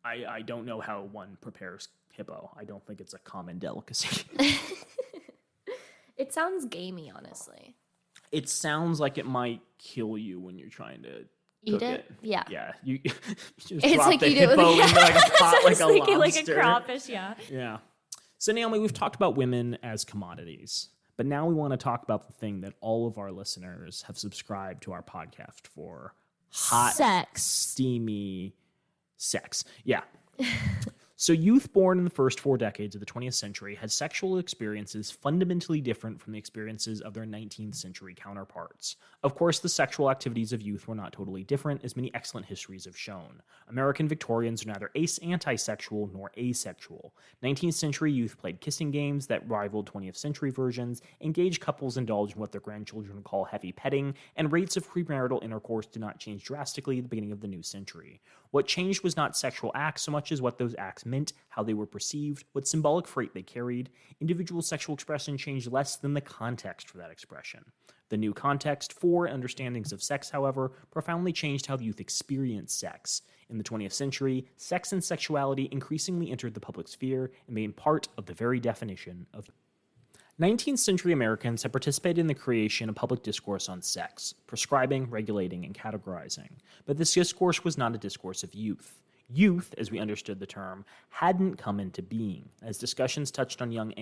C: I don't know how one prepares hippo. I don't think it's a common delicacy.
A: It sounds gamey, honestly.
C: It sounds like it might kill you when you're trying to
A: Eat
C: cook
A: it? Yeah.
C: Yeah. You just
A: It's
C: drop
A: like
C: the
A: you do it
C: hippo
A: with
C: into like a pot like a lobster.
A: like a crawfish, yeah.
C: Yeah. So Naomi, we've talked about women as commodities. But now we want to talk about the thing that all of our listeners have subscribed to our podcast for. Hot,
A: sex.
C: Steamy sex. Yeah. So youth born in the first 4 decades of the 20th century had sexual experiences fundamentally different from the experiences of their 19th century counterparts. Of course, the sexual activities of youth were not totally different, as many excellent histories have shown. American Victorians are neither anti-sexual nor asexual. 19th century youth played kissing games that rivaled 20th century versions, engaged couples indulged in what their grandchildren call heavy petting, and rates of premarital intercourse did not change drastically at the beginning of the new century. What changed was not sexual acts so much as what those acts meant, how they were perceived, what symbolic freight they carried. Individual sexual expression changed less than the context for that expression. The new context for understandings of sex, however, profoundly changed how the youth experienced sex. In the 20th century, sex and sexuality increasingly entered the public sphere and became part of the very definition of 19th century Americans had participated in the creation of public discourse on sex, prescribing, regulating, and categorizing. But this discourse was not a discourse of youth. Youth, as we understood the term, hadn't come into being. As discussions touched on young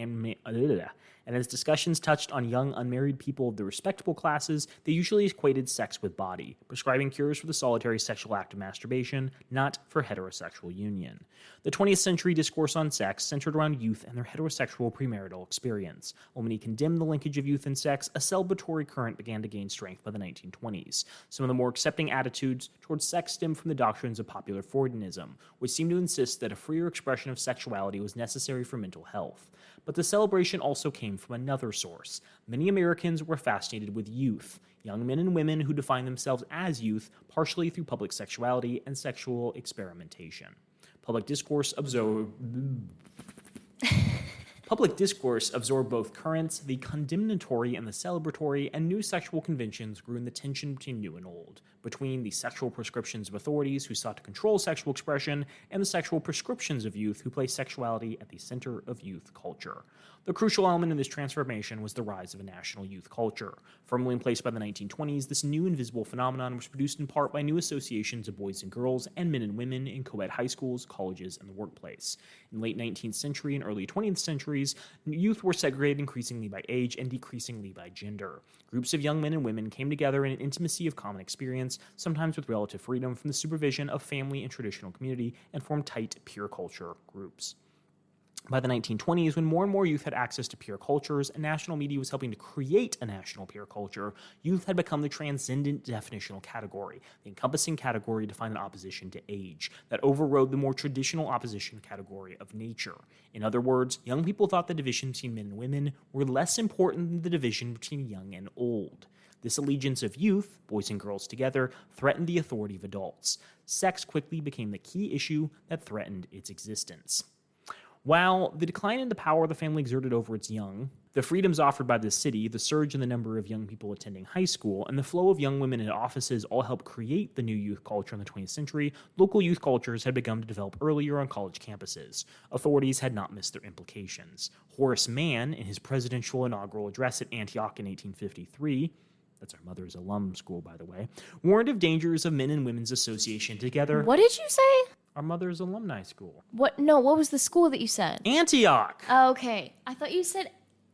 C: unmarried people of the respectable classes, they usually equated sex with body, prescribing cures for the solitary sexual act of masturbation, not for heterosexual union. The 20th century discourse on sex centered around youth and their heterosexual premarital experience. While many condemned the linkage of youth and sex, a celebratory current began to gain strength by the 1920s. Some of the more accepting attitudes towards sex stemmed from the doctrines of popular Freudianism, which seemed to insist that a freer expression of sexuality was necessary for mental health. But the celebration also came from another source. Many Americans were fascinated with youth, young men and women who defined themselves as youth, partially through public sexuality and sexual experimentation. Public discourse absorbed both currents, the condemnatory and the celebratory, and new sexual conventions grew in the tension between new and old, between the sexual prescriptions of authorities who sought to control sexual expression and the sexual prescriptions of youth who placed sexuality at the center of youth culture. The crucial element in this transformation was the rise of a national youth culture. Firmly in place by the 1920s, this new invisible phenomenon was produced in part by new associations of boys and girls and men and women in co-ed high schools, colleges, and the workplace. In late 19th century and early 20th centuries, youth were segregated increasingly by age and decreasingly by gender. Groups of young men and women came together in an intimacy of common experience, sometimes with relative freedom from the supervision of family and traditional community, and formed tight peer culture groups. By the 1920s, when more and more youth had access to peer cultures and national media was helping to create a national peer culture, youth had become the transcendent definitional category, the encompassing category defined in opposition to age, that overrode the more traditional opposition category of nature. In other words, young people thought the division between men and women were less important than the division between young and old. This allegiance of youth, boys and girls together, threatened the authority of adults. Sex quickly became the key issue that threatened its existence. While the decline in the power the family exerted over its young, the freedoms offered by the city, the surge in the number of young people attending high school, and the flow of young women in offices all helped create the new youth culture in the 20th century, local youth cultures had begun to develop earlier on college campuses. Authorities had not missed their implications. Horace Mann, in his presidential inaugural address at Antioch in 1853, that's our mother's alum school, by the way, warned of dangers of men and women's association together.
A: What did you say?
C: Our mother's alumni school.
A: What? No, what was the school that you said?
C: Antioch!
A: Okay. I thought you said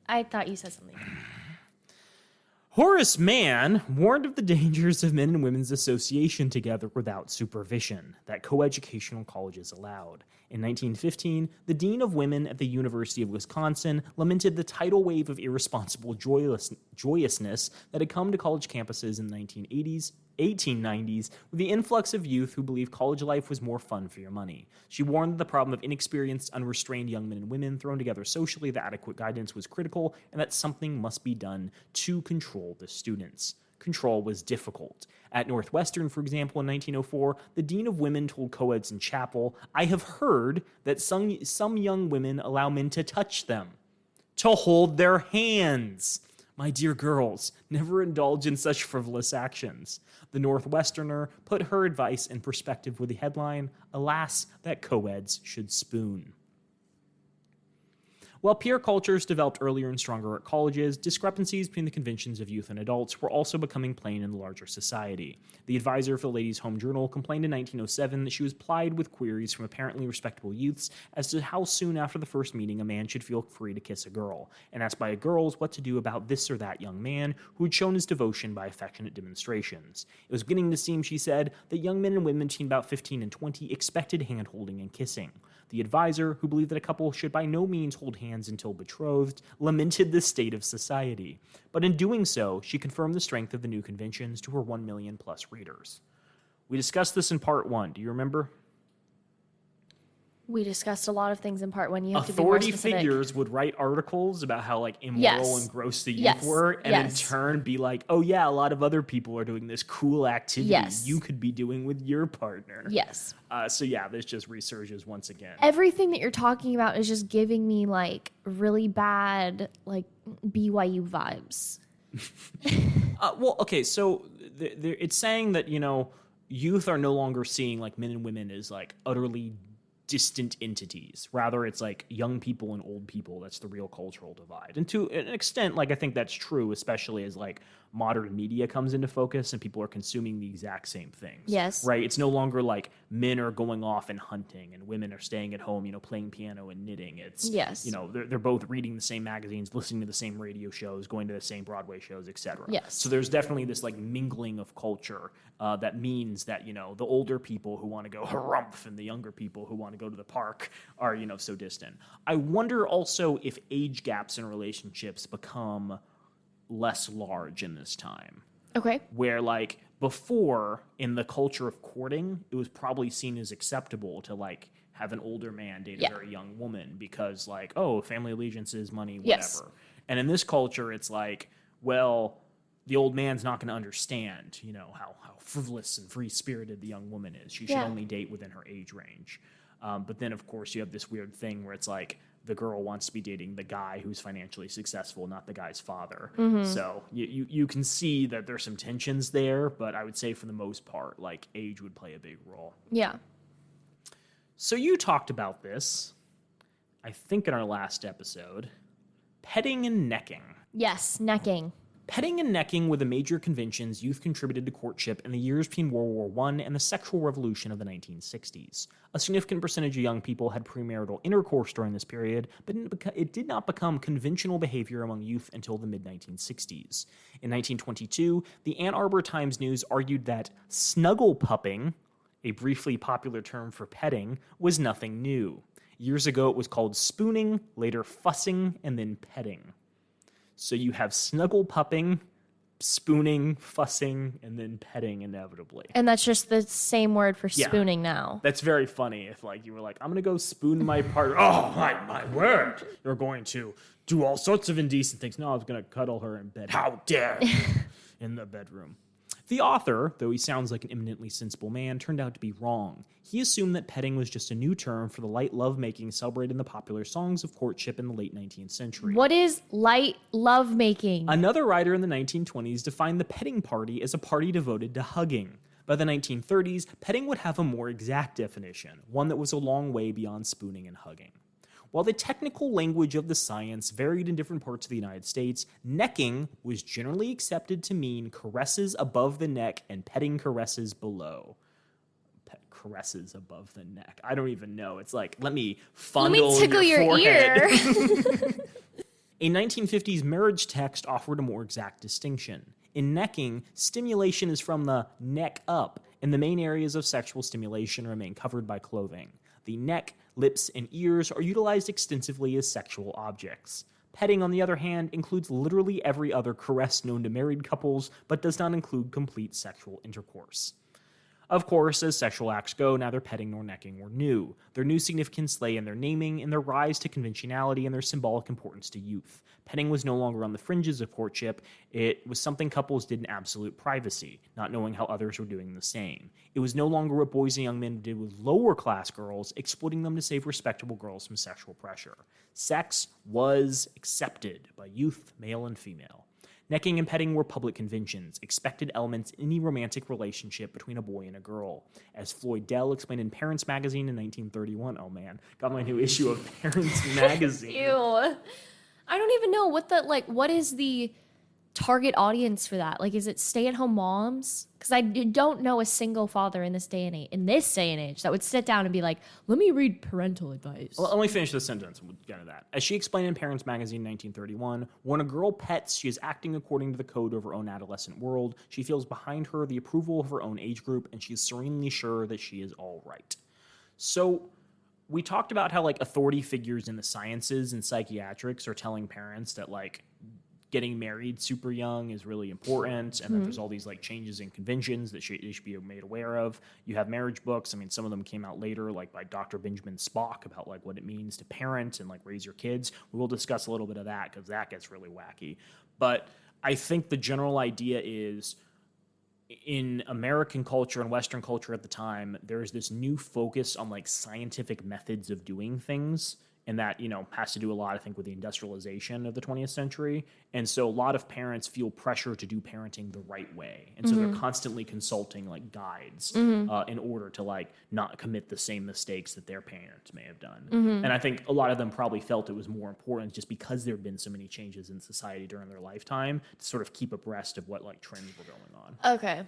A: something.
C: Horace Mann warned of the dangers of men and women's association together without supervision that coeducational colleges allowed. In 1915, the dean of women at the University of Wisconsin lamented the tidal wave of irresponsible joyousness that had come to college campuses in the 1890s with the influx of youth who believed college life was more fun for your money. She warned that the problem of inexperienced, unrestrained young men and women thrown together socially, that adequate guidance was critical, and that something must be done to control the students. Control was difficult. At Northwestern, for example, in 1904, the dean of women told co-eds in chapel, "I have heard that some young women allow men to touch them, to hold their hands. My dear girls, never indulge in such frivolous actions." The Northwesterner put her advice in perspective with the headline, "Alas, that co-eds should spoon." While peer cultures developed earlier and stronger at colleges, discrepancies between the conventions of youth and adults were also becoming plain in the larger society. The advisor for the Ladies' Home Journal complained in 1907 that she was plied with queries from apparently respectable youths as to how soon after the first meeting a man should feel free to kiss a girl, and asked by girls what to do about this or that young man who had shown his devotion by affectionate demonstrations. It was beginning to seem, she said, that young men and women between about 15 and 20 expected hand-holding and kissing. The advisor, who believed that a couple should by no means hold hands until betrothed, lamented the state of society. But in doing so, she confirmed the strength of the new conventions to her 1 million plus readers. We discussed this in part 1. Do you remember?
A: We discussed a lot of things in part 1. You have to be more
C: Authority
A: specific.
C: figures would write articles about how immoral
A: Yes.
C: and gross the youth
A: Yes.
C: were, and in
A: Yes.
C: turn be like, "Oh yeah, a lot of other people are doing this cool activity
A: Yes.
C: you could be doing with your partner."
A: Yes.
C: So yeah, this just resurges once again.
A: Everything that you're talking about is just giving me really bad BYU vibes.
C: Well, okay, so it's saying that youth are no longer seeing men and women as utterly distant entities. Rather, it's young people and old people. That's the real cultural divide. And to an extent, I think that's true, especially as modern media comes into focus and people are consuming the exact same things.
A: Yes.
C: Right? It's no longer men are going off and hunting and women are staying at home, playing piano and knitting. It's,
A: Yes.
C: they're both reading the same magazines, listening to the same radio shows, going to the same Broadway shows, etc.
A: Yes.
C: So there's definitely this mingling of culture that means that, the older people who want to go harumph and the younger people who want to go to the park are, so distant. I wonder also if age gaps in relationships become less large in this time.
A: Okay.
C: Where before in the culture of courting, it was probably seen as acceptable to have an older man date a very young woman because family allegiances, money, whatever.
A: Yes.
C: And in this culture, it's well, the old man's not going to understand, how frivolous and free-spirited the young woman is. She should only date within her age range. But then, of course, you have this weird thing where it's the girl wants to be dating the guy who's financially successful, not the guy's father.
A: Mm-hmm.
C: So you can see that there's some tensions there, but I would say for the most part, age would play a big role.
A: Yeah.
C: So you talked about this, I think in our last episode, petting and necking.
A: Yes, necking.
C: Petting and necking were the major conventions youth contributed to courtship in the years between World War I and the sexual revolution of the 1960s. A significant percentage of young people had premarital intercourse during this period, but it did not become conventional behavior among youth until the mid-1960s. In 1922, the Ann Arbor Times-News argued that snuggle pupping, a briefly popular term for petting, was nothing new. Years ago, it was called spooning, later fussing, and then petting. So you have snuggle pupping, spooning, fussing, and then petting inevitably.
A: And that's just the same word for spooning now.
C: That's very funny if like you were like, I'm going to go spoon my partner. Oh, my word. You're going to do all sorts of indecent things. No, I was going to cuddle her in bed. How dare you? In the bedroom. The author, though he sounds like an eminently sensible man, turned out to be wrong. He assumed that petting was just a new term for the light lovemaking celebrated in the popular songs of courtship in the late 19th century.
A: What is light lovemaking?
C: Another writer in the 1920s defined the petting party as a party devoted to hugging. By the 1930s, petting would have a more exact definition, one that was a long way beyond spooning and hugging. While the technical language of the science varied in different parts of the United States, necking was generally accepted to mean caresses above the neck and petting caresses below. Caresses above the neck. I don't even know. It's like, let me fondle
A: tickle your
C: forehead.
A: ear.
C: A 1950s marriage text offered a more exact distinction. In necking, stimulation is from the neck up, and the main areas of sexual stimulation remain covered by clothing. The neck, lips, and ears are utilized extensively as sexual objects. Petting, on the other hand, includes literally every other caress known to married couples, but does not include complete sexual intercourse. Of course, as sexual acts go, neither petting nor necking were new. Their new significance lay in their naming, in their rise to conventionality, and their symbolic importance to youth. Petting was no longer on the fringes of courtship. It was something couples did in absolute privacy, not knowing how others were doing the same. It was no longer what boys and young men did with lower-class girls, exploiting them to save respectable girls from sexual pressure. Sex was accepted by youth, male and female. Necking and petting were public conventions, expected elements in any romantic relationship between a boy and a girl. As Floyd Dell explained in Parents Magazine in 1931, oh man, got my new issue of Parents Magazine.
A: Ew. I don't even know what is the target audience for that? Like, is it stay-at-home moms? Because I don't know a single father in this day and age, that would sit down and be like, let me read parental advice.
C: Well, let me finish this sentence and we'll get to that. As she explained in Parents Magazine in 1931, when a girl pets, she is acting according to the code of her own adolescent world. She feels behind her the approval of her own age group, and she is serenely sure that she is all right. So we talked about how authority figures in the sciences and psychiatrics are telling parents that getting married super young is really important, and that there's all these changes in conventions that they should be made aware of. You have marriage books. I mean, some of them came out later, by Dr. Benjamin Spock, about what it means to parent and raise your kids. We will discuss a little bit of that because that gets really wacky. But I think the general idea is, in American culture and Western culture at the time, there's this new focus on scientific methods of doing things. And that, has to do a lot, I think, with the industrialization of the 20th century. And so a lot of parents feel pressure to do parenting the right way. And so they're constantly consulting guides in order to not commit the same mistakes that their parents may have done. And I think a lot of them probably felt it was more important just because there have been so many changes in society during their lifetime to sort of keep abreast of what trends were going on.
A: Okay.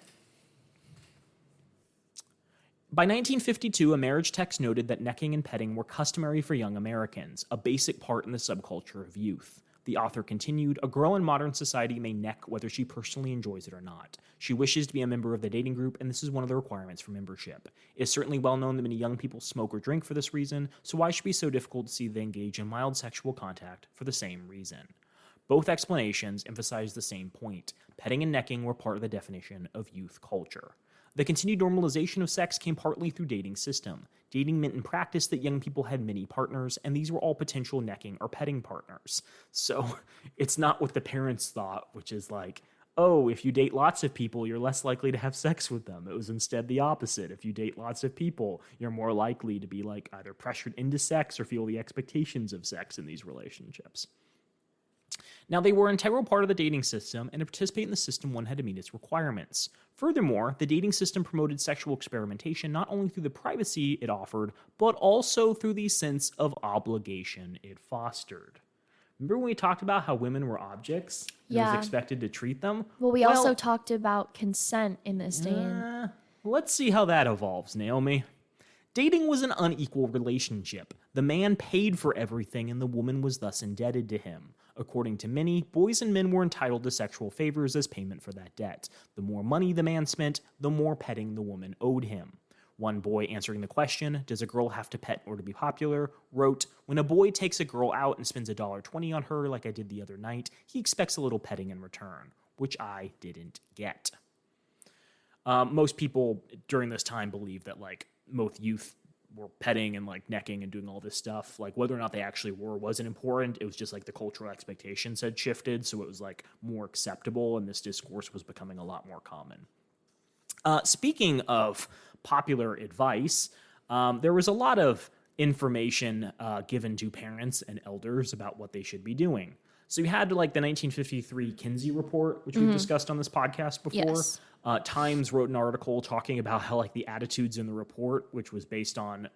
C: By 1952, a marriage text noted that necking and petting were customary for young Americans, a basic part in the subculture of youth. The author continued, a girl in modern society may neck whether she personally enjoys it or not. She wishes to be a member of the dating group, and this is one of the requirements for membership. It is certainly well known that many young people smoke or drink for this reason, so why should it be so difficult to see they engage in mild sexual contact for the same reason? Both explanations emphasize the same point. Petting and necking were part of the definition of youth culture. The continued normalization of sex came partly through dating system. Dating meant in practice that young people had many partners, and these were all potential necking or petting partners. So it's not what the parents thought, which is oh, if you date lots of people, you're less likely to have sex with them. It was instead the opposite. If you date lots of people, you're more likely to be either pressured into sex or feel the expectations of sex in these relationships. Now, they were an integral part of the dating system, and to participate in the system, one had to meet its requirements. Furthermore, the dating system promoted sexual experimentation not only through the privacy it offered, but also through the sense of obligation it fostered. Remember when we talked about how women were objects and was expected to treat them?
A: Well, we also talked about consent in this day.
C: Let's see how that evolves, Naomi. Dating was an unequal relationship. The man paid for everything, and the woman was thus indebted to him. According to many, boys and men were entitled to sexual favors as payment for that debt. The more money the man spent, the more petting the woman owed him. One boy answering the question, does a girl have to pet in order to be popular, wrote, when a boy takes a girl out and spends $1.20 on her like I did the other night, he expects a little petting in return, which I didn't get. Most people during this time believe that like most youth were petting and like necking and doing all this stuff. Like whether or not they actually were wasn't important. It was just like the cultural expectations had shifted, so it was like more acceptable, and this discourse was becoming a lot more common. Speaking of popular advice, there was a lot of information given to parents and elders about what they should be doing. So you had like the 1953 Kinsey report, which we've discussed on this podcast before.
A: Yes.
C: Times wrote an article talking about how like the attitudes in the report, which was based on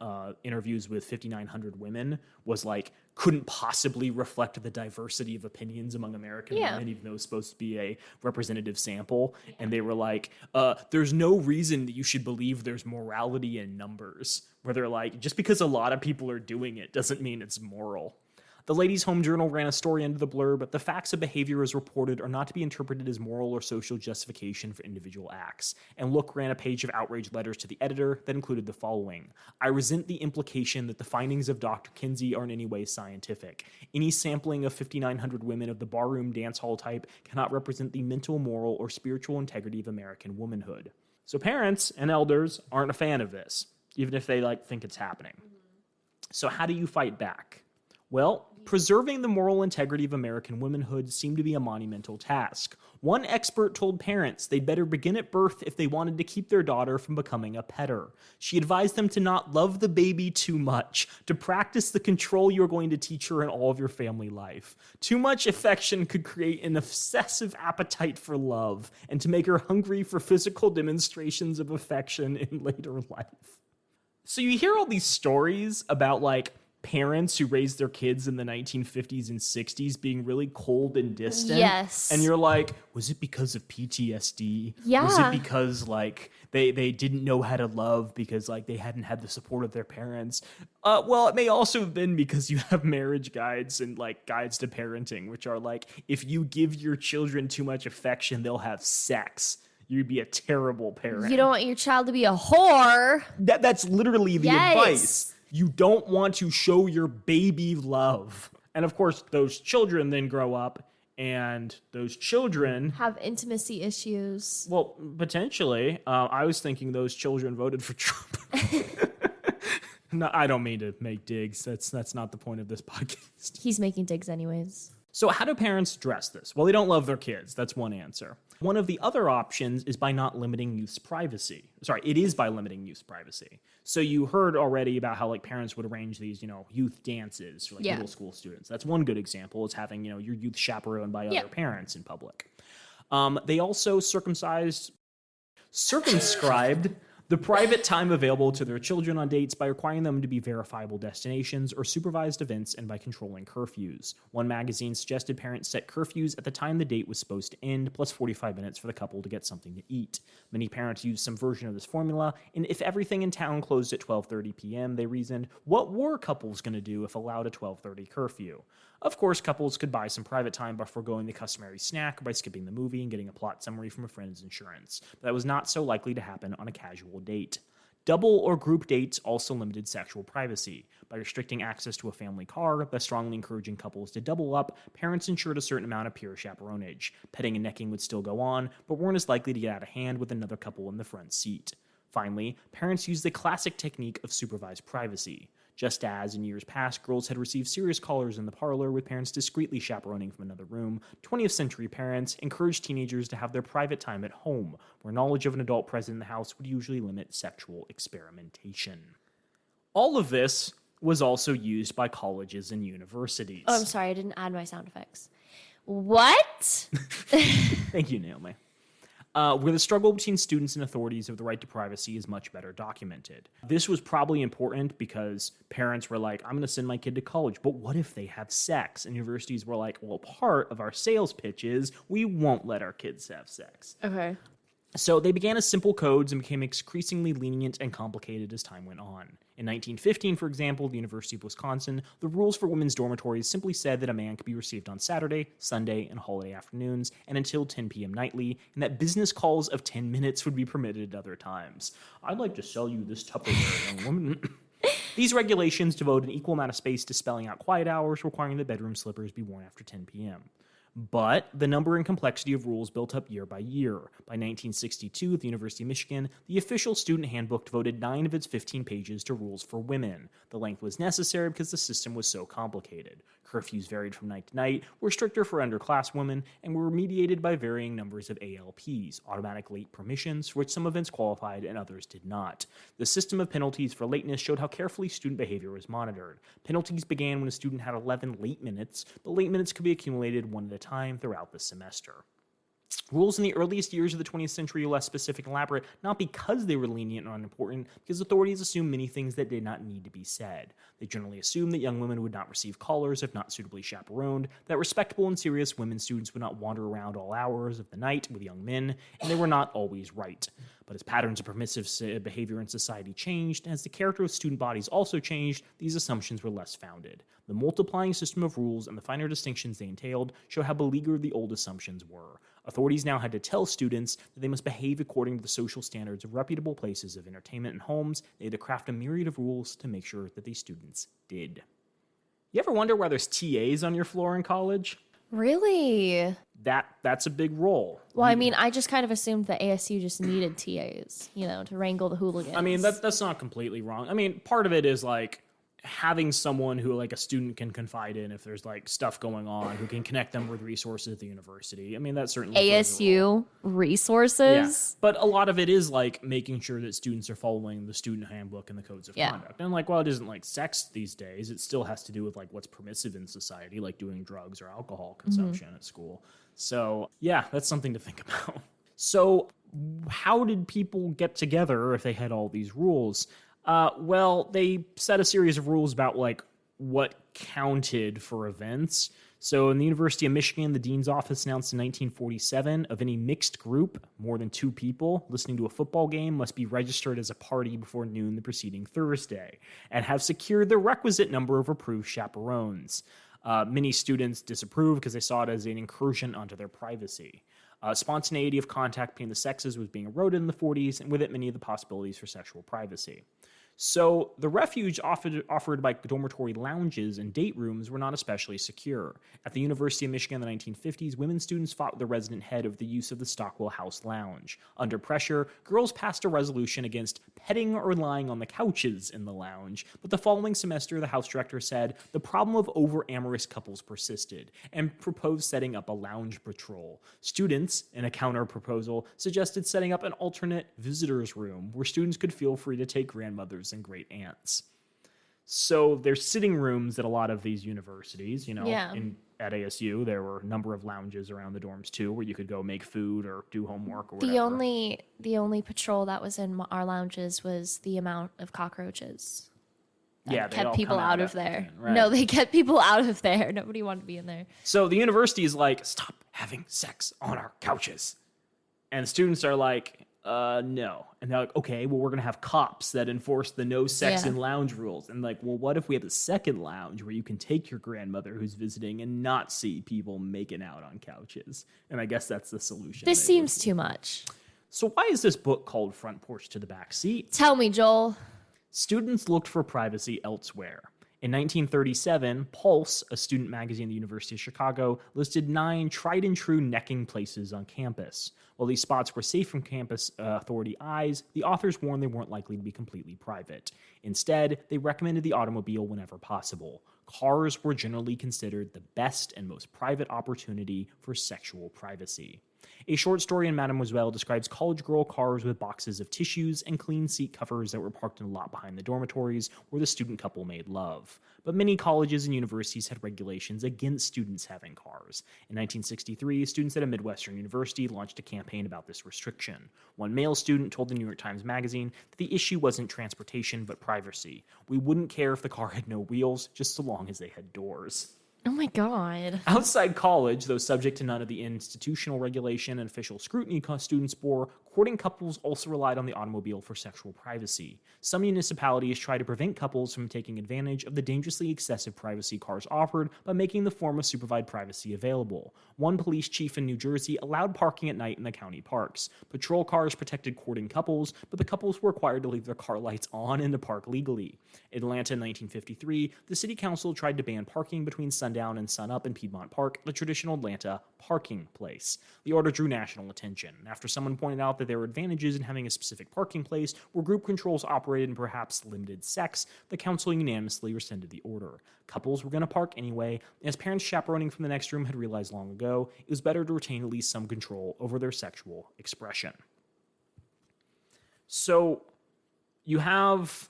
C: interviews with 5,900 women, was like couldn't possibly reflect the diversity of opinions among American women, even though it was supposed to be a representative sample. And they were like, there's no reason that you should believe there's morality in numbers. Where they're like, just because a lot of people are doing it doesn't mean it's moral. The Ladies' Home Journal ran a story into the blurb, but the facts of behavior as reported are not to be interpreted as moral or social justification for individual acts. And Look ran a page of outraged letters to the editor that included the following. I resent the implication that the findings of Dr. Kinsey are in any way scientific. Any sampling of 5,900 women of the barroom dance hall type cannot represent the mental, moral, or spiritual integrity of American womanhood. So parents and elders aren't a fan of this, even if they like think it's happening. So how do you fight back? Well, preserving the moral integrity of American womanhood seemed to be a monumental task. One expert told parents they'd better begin at birth if they wanted to keep their daughter from becoming a petter. She advised them to not love the baby too much, to practice the control you're going to teach her in all of your family life. Too much affection could create an obsessive appetite for love, and to make her hungry for physical demonstrations of affection in later life. So you hear all these stories about like parents who raised their kids in the 1950s and 60s being really cold and distant.
A: Yes.
C: And you're like, was it because of PTSD?
A: Yeah.
C: Was it because like they didn't know how to love because like they hadn't had the support of their parents? Well, it may also have been because you have marriage guides and like guides to parenting, which are like, if you give your children too much affection, they'll have sex. You'd be a terrible parent.
A: You don't want your child to be a whore.
C: That's literally the advice. You don't want to show your baby love. And of course, those children then grow up, and those children
A: have intimacy issues.
C: Well, potentially. I was thinking those children voted for Trump. No, I don't mean to make digs. That's not the point of this podcast.
A: He's making digs anyways.
C: So how do parents address this? Well, they don't love their kids. That's one answer. One of the other options is by not limiting youth's privacy. Sorry, it is by limiting youth's privacy. So you heard already about how like parents would arrange these, youth dances for like middle school students. That's one good example, is having, your youth chaperoned by other parents in public. They also circumscribed the private time available to their children on dates by requiring them to be verifiable destinations or supervised events, and by controlling curfews. One magazine suggested parents set curfews at the time the date was supposed to end, plus 45 minutes for the couple to get something to eat. Many parents used some version of this formula, and if everything in town closed at 12:30 p.m., they reasoned, what were couples going to do if allowed a 12:30 curfew? Of course, couples could buy some private time by foregoing the customary snack or by skipping the movie and getting a plot summary from a friend's insurance. But that was not so likely to happen on a casual date. Double or group dates also limited sexual privacy. By restricting access to a family car, thus strongly encouraging couples to double up, parents ensured a certain amount of peer chaperonage. Petting and necking would still go on, but weren't as likely to get out of hand with another couple in the front seat. Finally, parents used the classic technique of supervised privacy. Just as, in years past, girls had received serious callers in the parlor with parents discreetly chaperoning from another room, 20th century parents encouraged teenagers to have their private time at home, where knowledge of an adult present in the house would usually limit sexual experimentation. All of this was also used by colleges and universities.
A: Oh, I'm sorry, I didn't add my sound effects. What?
C: Thank you, Naomi. Where the struggle between students and authorities of the right to privacy is much better documented. This was probably important because parents were like, I'm going to send my kid to college, but what if they have sex? And universities were like, well, part of our sales pitch is we won't let our kids have sex.
A: Okay.
C: So they began as simple codes and became increasingly lenient and complicated as time went on. In 1915, for example, at the University of Wisconsin, the rules for women's dormitories simply said that a man could be received on Saturday, Sunday, and holiday afternoons, and until 10 p.m. nightly, and that business calls of 10 minutes would be permitted at other times. I'd like to sell you this Tupperware, young woman. These regulations devote an equal amount of space to spelling out quiet hours, requiring that bedroom slippers be worn after 10 p.m. But the number and complexity of rules built up year by year. By 1962, at the University of Michigan, the official student handbook devoted 9 of its 15 pages to rules for women. The length was necessary because the system was so complicated. Curfews varied from night to night, were stricter for underclass women, and were mediated by varying numbers of ALPs, automatic late permissions, for which some events qualified and others did not. The system of penalties for lateness showed how carefully student behavior was monitored. Penalties began when a student had 11 late minutes, but late minutes could be accumulated one at a time throughout the semester. Rules in the earliest years of the 20th century were less specific and elaborate, not because they were lenient or unimportant, because authorities assumed many things that did not need to be said. They generally assumed that young women would not receive callers if not suitably chaperoned, that respectable and serious women students would not wander around all hours of the night with young men, and they were not always right. But as patterns of permissive behavior in society changed, and as the character of student bodies also changed, these assumptions were less founded. The multiplying system of rules and the finer distinctions they entailed show how beleaguered the old assumptions were. Authorities now had to tell students that they must behave according to the social standards of reputable places of entertainment and homes. They had to craft a myriad of rules to make sure that these students did. You ever wonder why there's TAs on your floor in college?
A: Really?
C: That's a big role.
A: Well, I mean, I just kind of assumed that ASU just needed TAs, to wrangle the hooligans.
C: I mean, that's not completely wrong. I mean, part of it is like having someone who like a student can confide in if there's like stuff going on, who can connect them with resources at the university. I mean, that certainly
A: ASU resources.
C: Yeah. But a lot of it is like making sure that students are following the student handbook and the codes of conduct. And like, while it isn't like sex these days, it still has to do with like what's permissive in society, like doing drugs or alcohol consumption at school. So yeah, that's something to think about. So how did people get together if they had all these rules? Well, they set a series of rules about like what counted for events. So in the University of Michigan, the dean's office announced in 1947 of any mixed group, more than 2 people, listening to a football game must be registered as a party before noon the preceding Thursday and have secured the requisite number of approved chaperones. Many students disapproved because they saw it as an incursion onto their privacy. Spontaneity of contact between the sexes was being eroded in the 40s, and with it many of the possibilities for sexual privacy. So the refuge offered by dormitory lounges and date rooms were not especially secure. At the University of Michigan in the 1950s, women students fought with the resident head of the use of the Stockwell House Lounge. Under pressure, girls passed a resolution against petting or lying on the couches in the lounge, but the following semester, the house director said the problem of over-amorous couples persisted and proposed setting up a lounge patrol. Students, in a counter-proposal, suggested setting up an alternate visitors' room where students could feel free to take grandmothers and great aunts. So there's sitting rooms at a lot of these universities, at ASU, there were a number of lounges around the dorms too, where you could go make food or do homework or whatever.
A: The only patrol that was in our lounges was the amount of cockroaches. That kept people out of there. Right? No, they kept people out of there. Nobody wanted to be in there.
C: So the university is like, stop having sex on our couches. And students are like, no. And they're like, okay, well, we're going to have cops that enforce the no sex in lounge rules. And like, well, what if we have a second lounge where you can take your grandmother who's visiting and not see people making out on couches? And I guess that's the solution.
A: This seems too much.
C: So why is this book called Front Porch to the Back Seat?
A: Tell me, Joel.
C: Students looked for privacy elsewhere. In 1937, Pulse, a student magazine at the University of Chicago, listed 9 tried-and-true necking places on campus. While these spots were safe from campus authority eyes, the authors warned they weren't likely to be completely private. Instead, they recommended the automobile whenever possible. Cars were generally considered the best and most private opportunity for sexual privacy. A short story in Mademoiselle describes college girl cars with boxes of tissues and clean seat covers that were parked in a lot behind the dormitories where the student couple made love. But many colleges and universities had regulations against students having cars. In 1963, students at a Midwestern university launched a campaign about this restriction. One male student told the New York Times Magazine that the issue wasn't transportation but privacy. We wouldn't care if the car had no wheels, just so long as they had doors.
A: Oh my God.
C: Outside college, though subject to none of the institutional regulation and official scrutiny students bore, Courting couples also relied on the automobile for sexual privacy. Some municipalities tried to prevent couples from taking advantage of the dangerously excessive privacy cars offered by making the form of supervised privacy available. One police chief in New Jersey allowed parking at night in the county parks. Patrol cars protected courting couples, but the couples were required to leave their car lights on and to park legally. In Atlanta in 1953, the city council tried to ban parking between sundown and sunup in Piedmont Park, the traditional Atlanta parking place. The order drew national attention. After someone pointed out that there were advantages in having a specific parking place where group controls operated and perhaps limited sex, the council unanimously rescinded the order. Couples were going to park anyway, and as parents chaperoning from the next room had realized long ago, it was better to retain at least some control over their sexual expression. So you have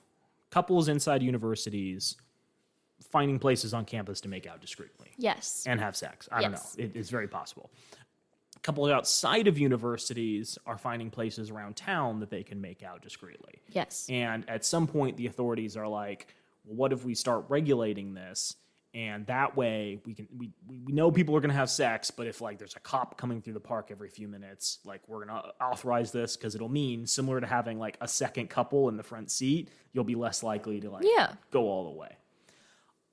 C: couples inside universities finding places on campus to make out discreetly.
A: Yes.
C: And have sex. I don't know. It's very possible. Couples outside of universities are finding places around town that they can make out discreetly.
A: Yes.
C: And at some point, the authorities are like, well, what if we start regulating this? And that way we know people are going to have sex, but if like there's a cop coming through the park every few minutes, like we're going to authorize this because it'll mean, similar to having like a second couple in the front seat, you'll be less likely to like go all the way.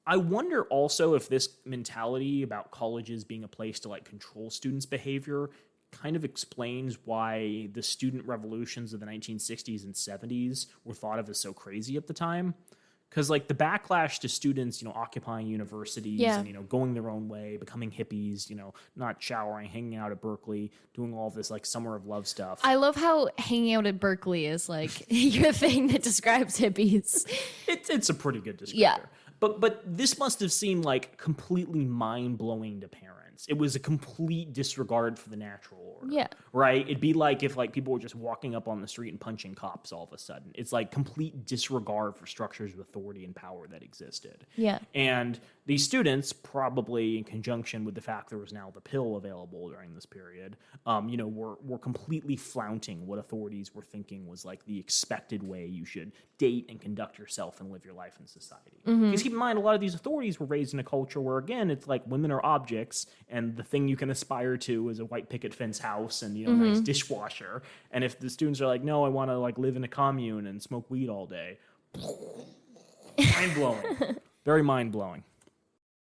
C: I wonder also if this mentality about colleges being a place to like control students' behavior kind of explains why the student revolutions of the 1960s and 70s were thought of as so crazy at the time. Because like the backlash to students, occupying universities and, going their own way, becoming hippies, not showering, hanging out at Berkeley, doing all this like summer of love stuff.
A: I love how hanging out at Berkeley is like your thing that describes hippies.
C: It's a pretty good descriptor.
A: Yeah.
C: But this must have seemed like completely mind-blowing to parents. It was a complete disregard for the natural order.
A: Yeah.
C: Right? It'd be like if like people were just walking up on the street and punching cops all of a sudden. It's like complete disregard for structures of authority and power that existed.
A: Yeah.
C: And these students, probably in conjunction with the fact there was now the pill available during this period, were completely flaunting what authorities were thinking was like the expected way you should date and conduct yourself and live your life in society. Because keep in mind, a lot of these authorities were raised in a culture where, again, it's like women are objects, and the thing you can aspire to is a white picket fence house and nice dishwasher. And if the students are like, no, I want to like live in a commune and smoke weed all day, mind blowing, very mind blowing.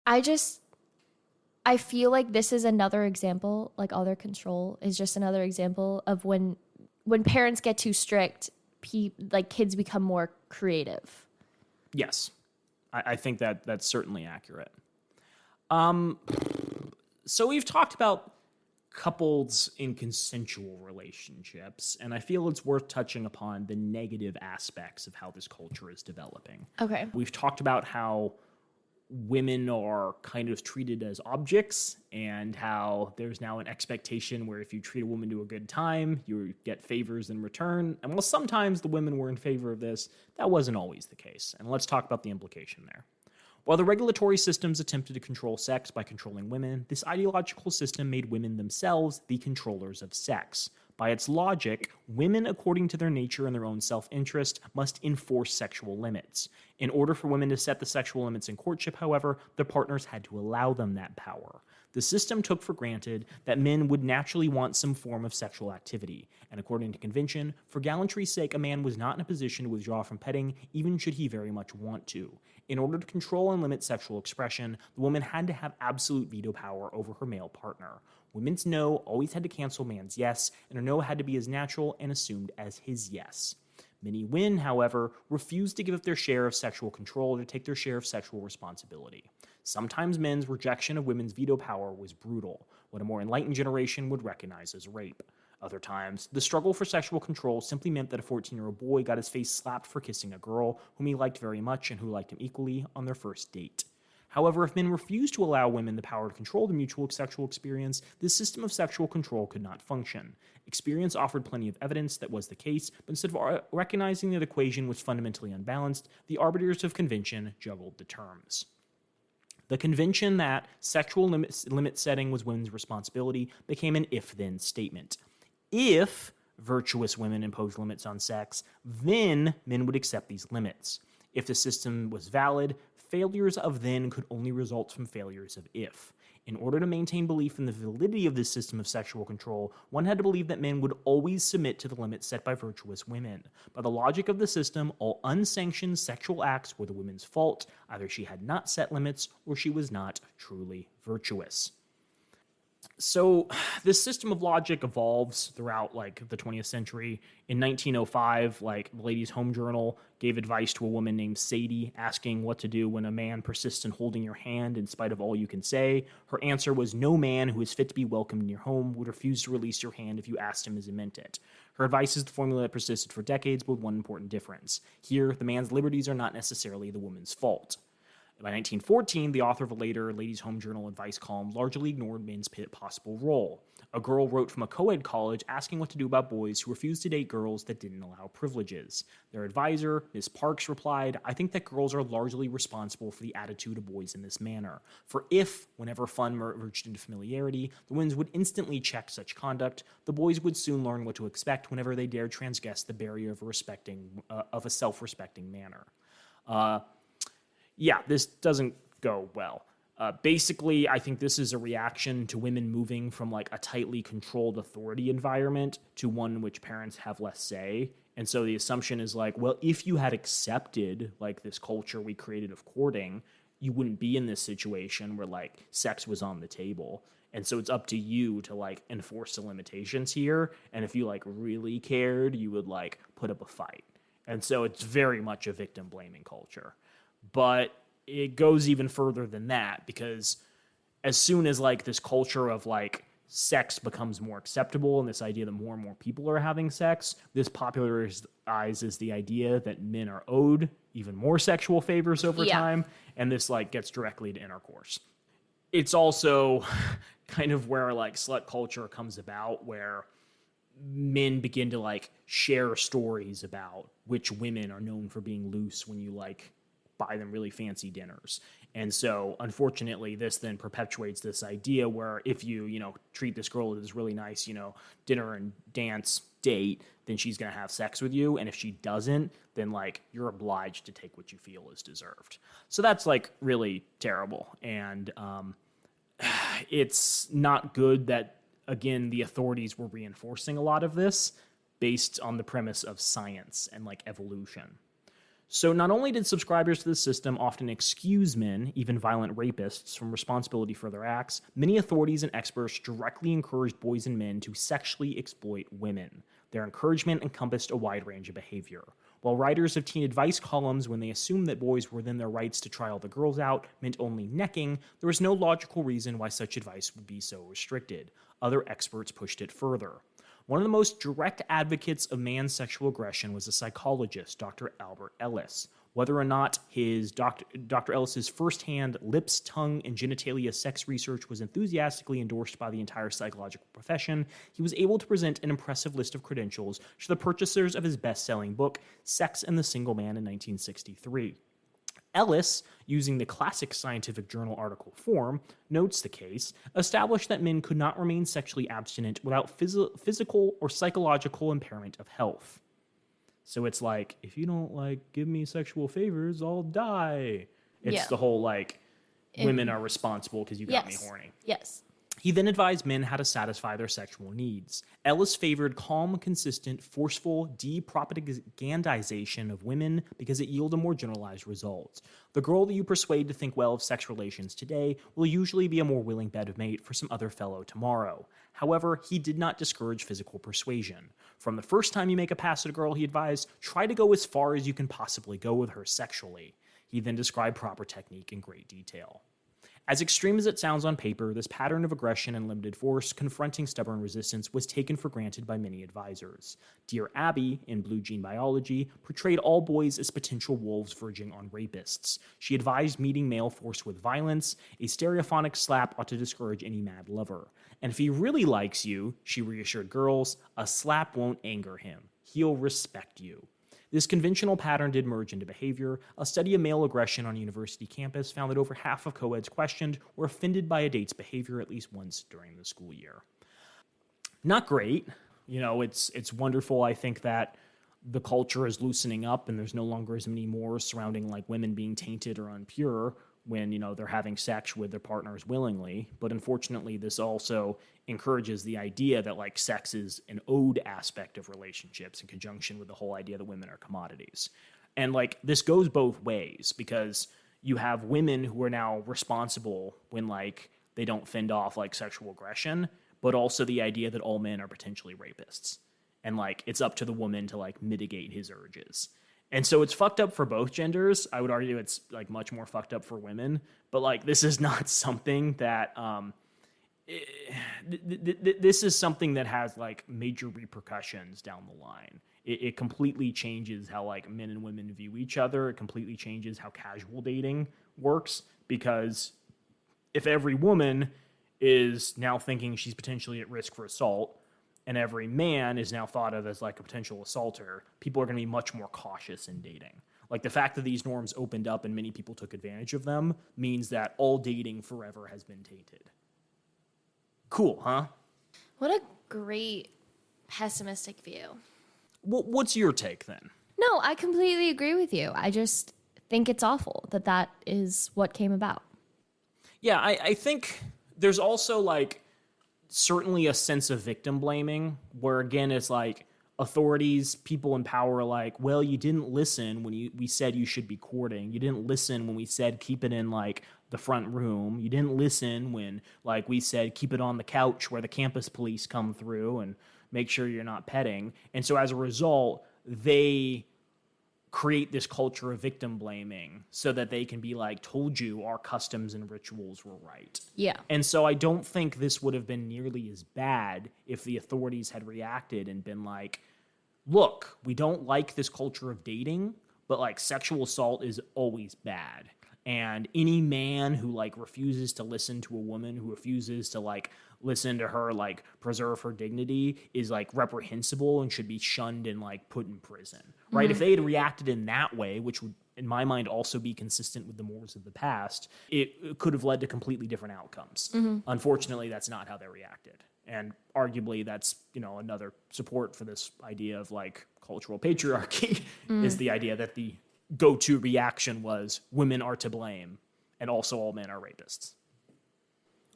A: I feel like this is another example, like other control is just another example of when parents get too strict, kids become more creative.
C: Yes, I think that's certainly accurate. So we've talked about couples in consensual relationships, and I feel it's worth touching upon the negative aspects of how this culture is developing.
A: Okay.
C: We've talked about how women are kind of treated as objects and how there's now an expectation where if you treat a woman to a good time, you get favors in return. And while sometimes the women were in favor of this, that wasn't always the case. And let's talk about the implication there. While the regulatory systems attempted to control sex by controlling women, this ideological system made women themselves the controllers of sex. By its logic, women, according to their nature and their own self-interest, must enforce sexual limits. In order for women to set the sexual limits in courtship, however, their partners had to allow them that power. The system took for granted that men would naturally want some form of sexual activity, and according to convention, for gallantry's sake, a man was not in a position to withdraw from petting, even should he very much want to. In order to control and limit sexual expression, the woman had to have absolute veto power over her male partner. Women's no always had to cancel man's yes, and her no had to be as natural and assumed as his yes. Many women, however, refused to give up their share of sexual control or to take their share of sexual responsibility. Sometimes men's rejection of women's veto power was brutal, what a more enlightened generation would recognize as rape. Other times, the struggle for sexual control simply meant that a 14-year-old boy got his face slapped for kissing a girl whom he liked very much and who liked him equally on their first date. However, if men refused to allow women the power to control the mutual sexual experience, this system of sexual control could not function. Experience offered plenty of evidence that was the case, but instead of recognizing that the equation was fundamentally unbalanced, the arbiters of convention juggled the terms. The convention that sexual limit setting was women's responsibility became an if-then statement. If virtuous women imposed limits on sex, then men would accept these limits. If the system was valid, failures of then could only result from failures of if. In order to maintain belief in the validity of this system of sexual control, one had to believe that men would always submit to the limits set by virtuous women. By the logic of the system, all unsanctioned sexual acts were the woman's fault. Either she had not set limits, or she was not truly virtuous. So this system of logic evolves throughout like the 20th century. In 1905, like the Ladies' Home Journal gave advice to a woman named Sadie, asking what to do when a man persists in holding your hand in spite of all you can say. Her answer was, no man who is fit to be welcomed in your home would refuse to release your hand if you asked him as he meant it. Her advice is the formula that persisted for decades, but with one important difference. Here, the man's liberties are not necessarily the woman's fault. By 1914, the author of a later Ladies' Home Journal advice column largely ignored men's possible role. A girl wrote from a co-ed college asking what to do about boys who refused to date girls that didn't allow privileges. Their advisor, Miss Parks, replied, I think that girls are largely responsible for the attitude of boys in this manner. For if, whenever fun merged into familiarity, the women would instantly check such conduct, the boys would soon learn what to expect whenever they dared transgress the barrier of a self-respecting manner. Yeah, this doesn't go well. Basically, I think this is a reaction to women moving from like a tightly controlled authority environment to one in which parents have less say. And so the assumption is like, well, if you had accepted like this culture we created of courting, you wouldn't be in this situation where like sex was on the table. And so it's up to you to like enforce the limitations here. And if you like really cared, you would like put up a fight. And so it's very much a victim blaming culture. But it goes even further than that, because as soon as like this culture of like sex becomes more acceptable and this idea that more and more people are having sex, this popularizes the idea that men are owed even more sexual favors over time, and this like gets directly to intercourse. It's also kind of where like slut culture comes about, where men begin to like share stories about which women are known for being loose when you like buy them really fancy dinners. And so unfortunately this then perpetuates this idea where if you treat this girl to this really nice dinner and dance date, then she's going to have sex with you, and if she doesn't, then like you're obliged to take what you feel is deserved. So that's like really terrible, and it's not good that again the authorities were reinforcing a lot of this based on the premise of science and like evolution. So not only did subscribers to the system often excuse men, even violent rapists, from responsibility for their acts, many authorities and experts directly encouraged boys and men to sexually exploit women. Their encouragement encompassed a wide range of behavior. While writers of teen advice columns, when they assumed that boys were within their rights to try all the girls out, meant only necking, there was no logical reason why such advice would be so restricted. Other experts pushed it further. One of the most direct advocates of man's sexual aggression was a psychologist, Dr. Albert Ellis. Whether or not Dr. Ellis's firsthand lips, tongue, and genitalia sex research was enthusiastically endorsed by the entire psychological profession, he was able to present an impressive list of credentials to the purchasers of his best-selling book, Sex and the Single Man, in 1963. Ellis, using the classic scientific journal article form, notes the case, established that men could not remain sexually abstinent without physical or psychological impairment of health. So it's like, if you don't like give me sexual favors, I'll die. It's the whole like women are responsible because you got me horny.
A: Yes.
C: He then advised men how to satisfy their sexual needs. Ellis favored calm, consistent, forceful de-propagandization of women because it yielded more generalized results. The girl that you persuade to think well of sex relations today will usually be a more willing bedmate for some other fellow tomorrow. However, he did not discourage physical persuasion. From the first time you make a pass at a girl, he advised, try to go as far as you can possibly go with her sexually. He then described proper technique in great detail. As extreme as it sounds on paper, this pattern of aggression and limited force confronting stubborn resistance was taken for granted by many advisors. Dear Abby, in Blue Gene Biology, portrayed all boys as potential wolves verging on rapists. She advised meeting male force with violence. A stereophonic slap ought to discourage any mad lover. And if he really likes you, she reassured girls, a slap won't anger him. He'll respect you. This conventional pattern did merge into behavior. A study of male aggression on a university campus found that over half of co-eds questioned were offended by a date's behavior at least once during the school year. Not great. It's wonderful, I think, that the culture is loosening up and there's no longer as many mores surrounding like women being tainted or impure, when, they're having sex with their partners willingly. But unfortunately, this also encourages the idea that like sex is an owed aspect of relationships in conjunction with the whole idea that women are commodities. And like this goes both ways, because you have women who are now responsible when like they don't fend off like sexual aggression, but also the idea that all men are potentially rapists. And like it's up to the woman to like mitigate his urges. And so it's fucked up for both genders. I would argue it's like much more fucked up for women, but like this is not something that this is something that has like major repercussions down the line. It completely changes how like men and women view each other. It completely changes how casual dating works, because if every woman is now thinking she's potentially at risk for assault, and every man is now thought of as like a potential assaulter, people are going to be much more cautious in dating. Like the fact that these norms opened up and many people took advantage of them means that all dating forever has been tainted. Cool, huh?
A: What a great pessimistic view.
C: What's your take then?
A: No, I completely agree with you. I just think it's awful that is what came about.
C: Yeah, I think there's also like certainly a sense of victim blaming, where again it's like authorities, people in power are like, well, you didn't listen when we said you should be courting. You didn't listen when we said keep it in like the front room. You didn't listen when like we said keep it on the couch where the campus police come through and make sure you're not petting. And so as a result, they create this culture of victim blaming so that they can be like, told you our customs and rituals were right.
A: Yeah.
C: And so I don't think this would have been nearly as bad if the authorities had reacted and been like, look, we don't like this culture of dating, but like sexual assault is always bad. And any man who like refuses to listen to a woman, who refuses to like listen to her, like preserve her dignity, is like reprehensible and should be shunned and like put in prison, right? Mm-hmm. If they had reacted in that way, which would in my mind also be consistent with the mores of the past, it could have led to completely different outcomes. Mm-hmm. Unfortunately, that's not how they reacted. And arguably that's, another support for this idea of like cultural patriarchy is the idea that the go-to reaction was women are to blame and also all men are rapists.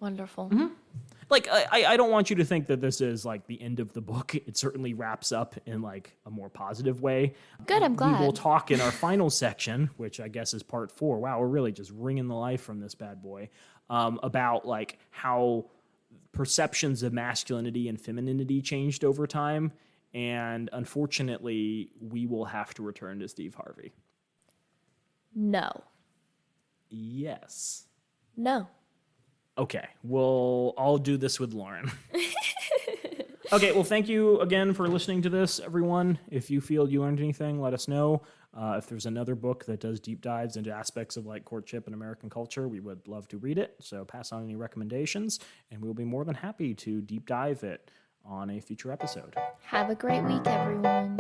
A: Wonderful.
C: Mm-hmm. Like, I don't want you to think that this is like the end of the book. It certainly wraps up in like a more positive way.
A: Good, I'm glad.
C: We will talk in our final section, which I guess is part 4. Wow, we're really just wringing the life from this bad boy, about like how perceptions of masculinity and femininity changed over time. And unfortunately, we will have to return to Steve Harvey.
A: No.
C: Yes.
A: No.
C: Okay, well, I'll do this with Lauren. Okay, well, thank you again for listening to this, everyone. If you feel you learned anything, let us know. If there's another book that does deep dives into aspects of like courtship and American culture, we would love to read it. So pass on any recommendations, and we'll be more than happy to deep dive it on a future episode.
A: Have a great week, everyone.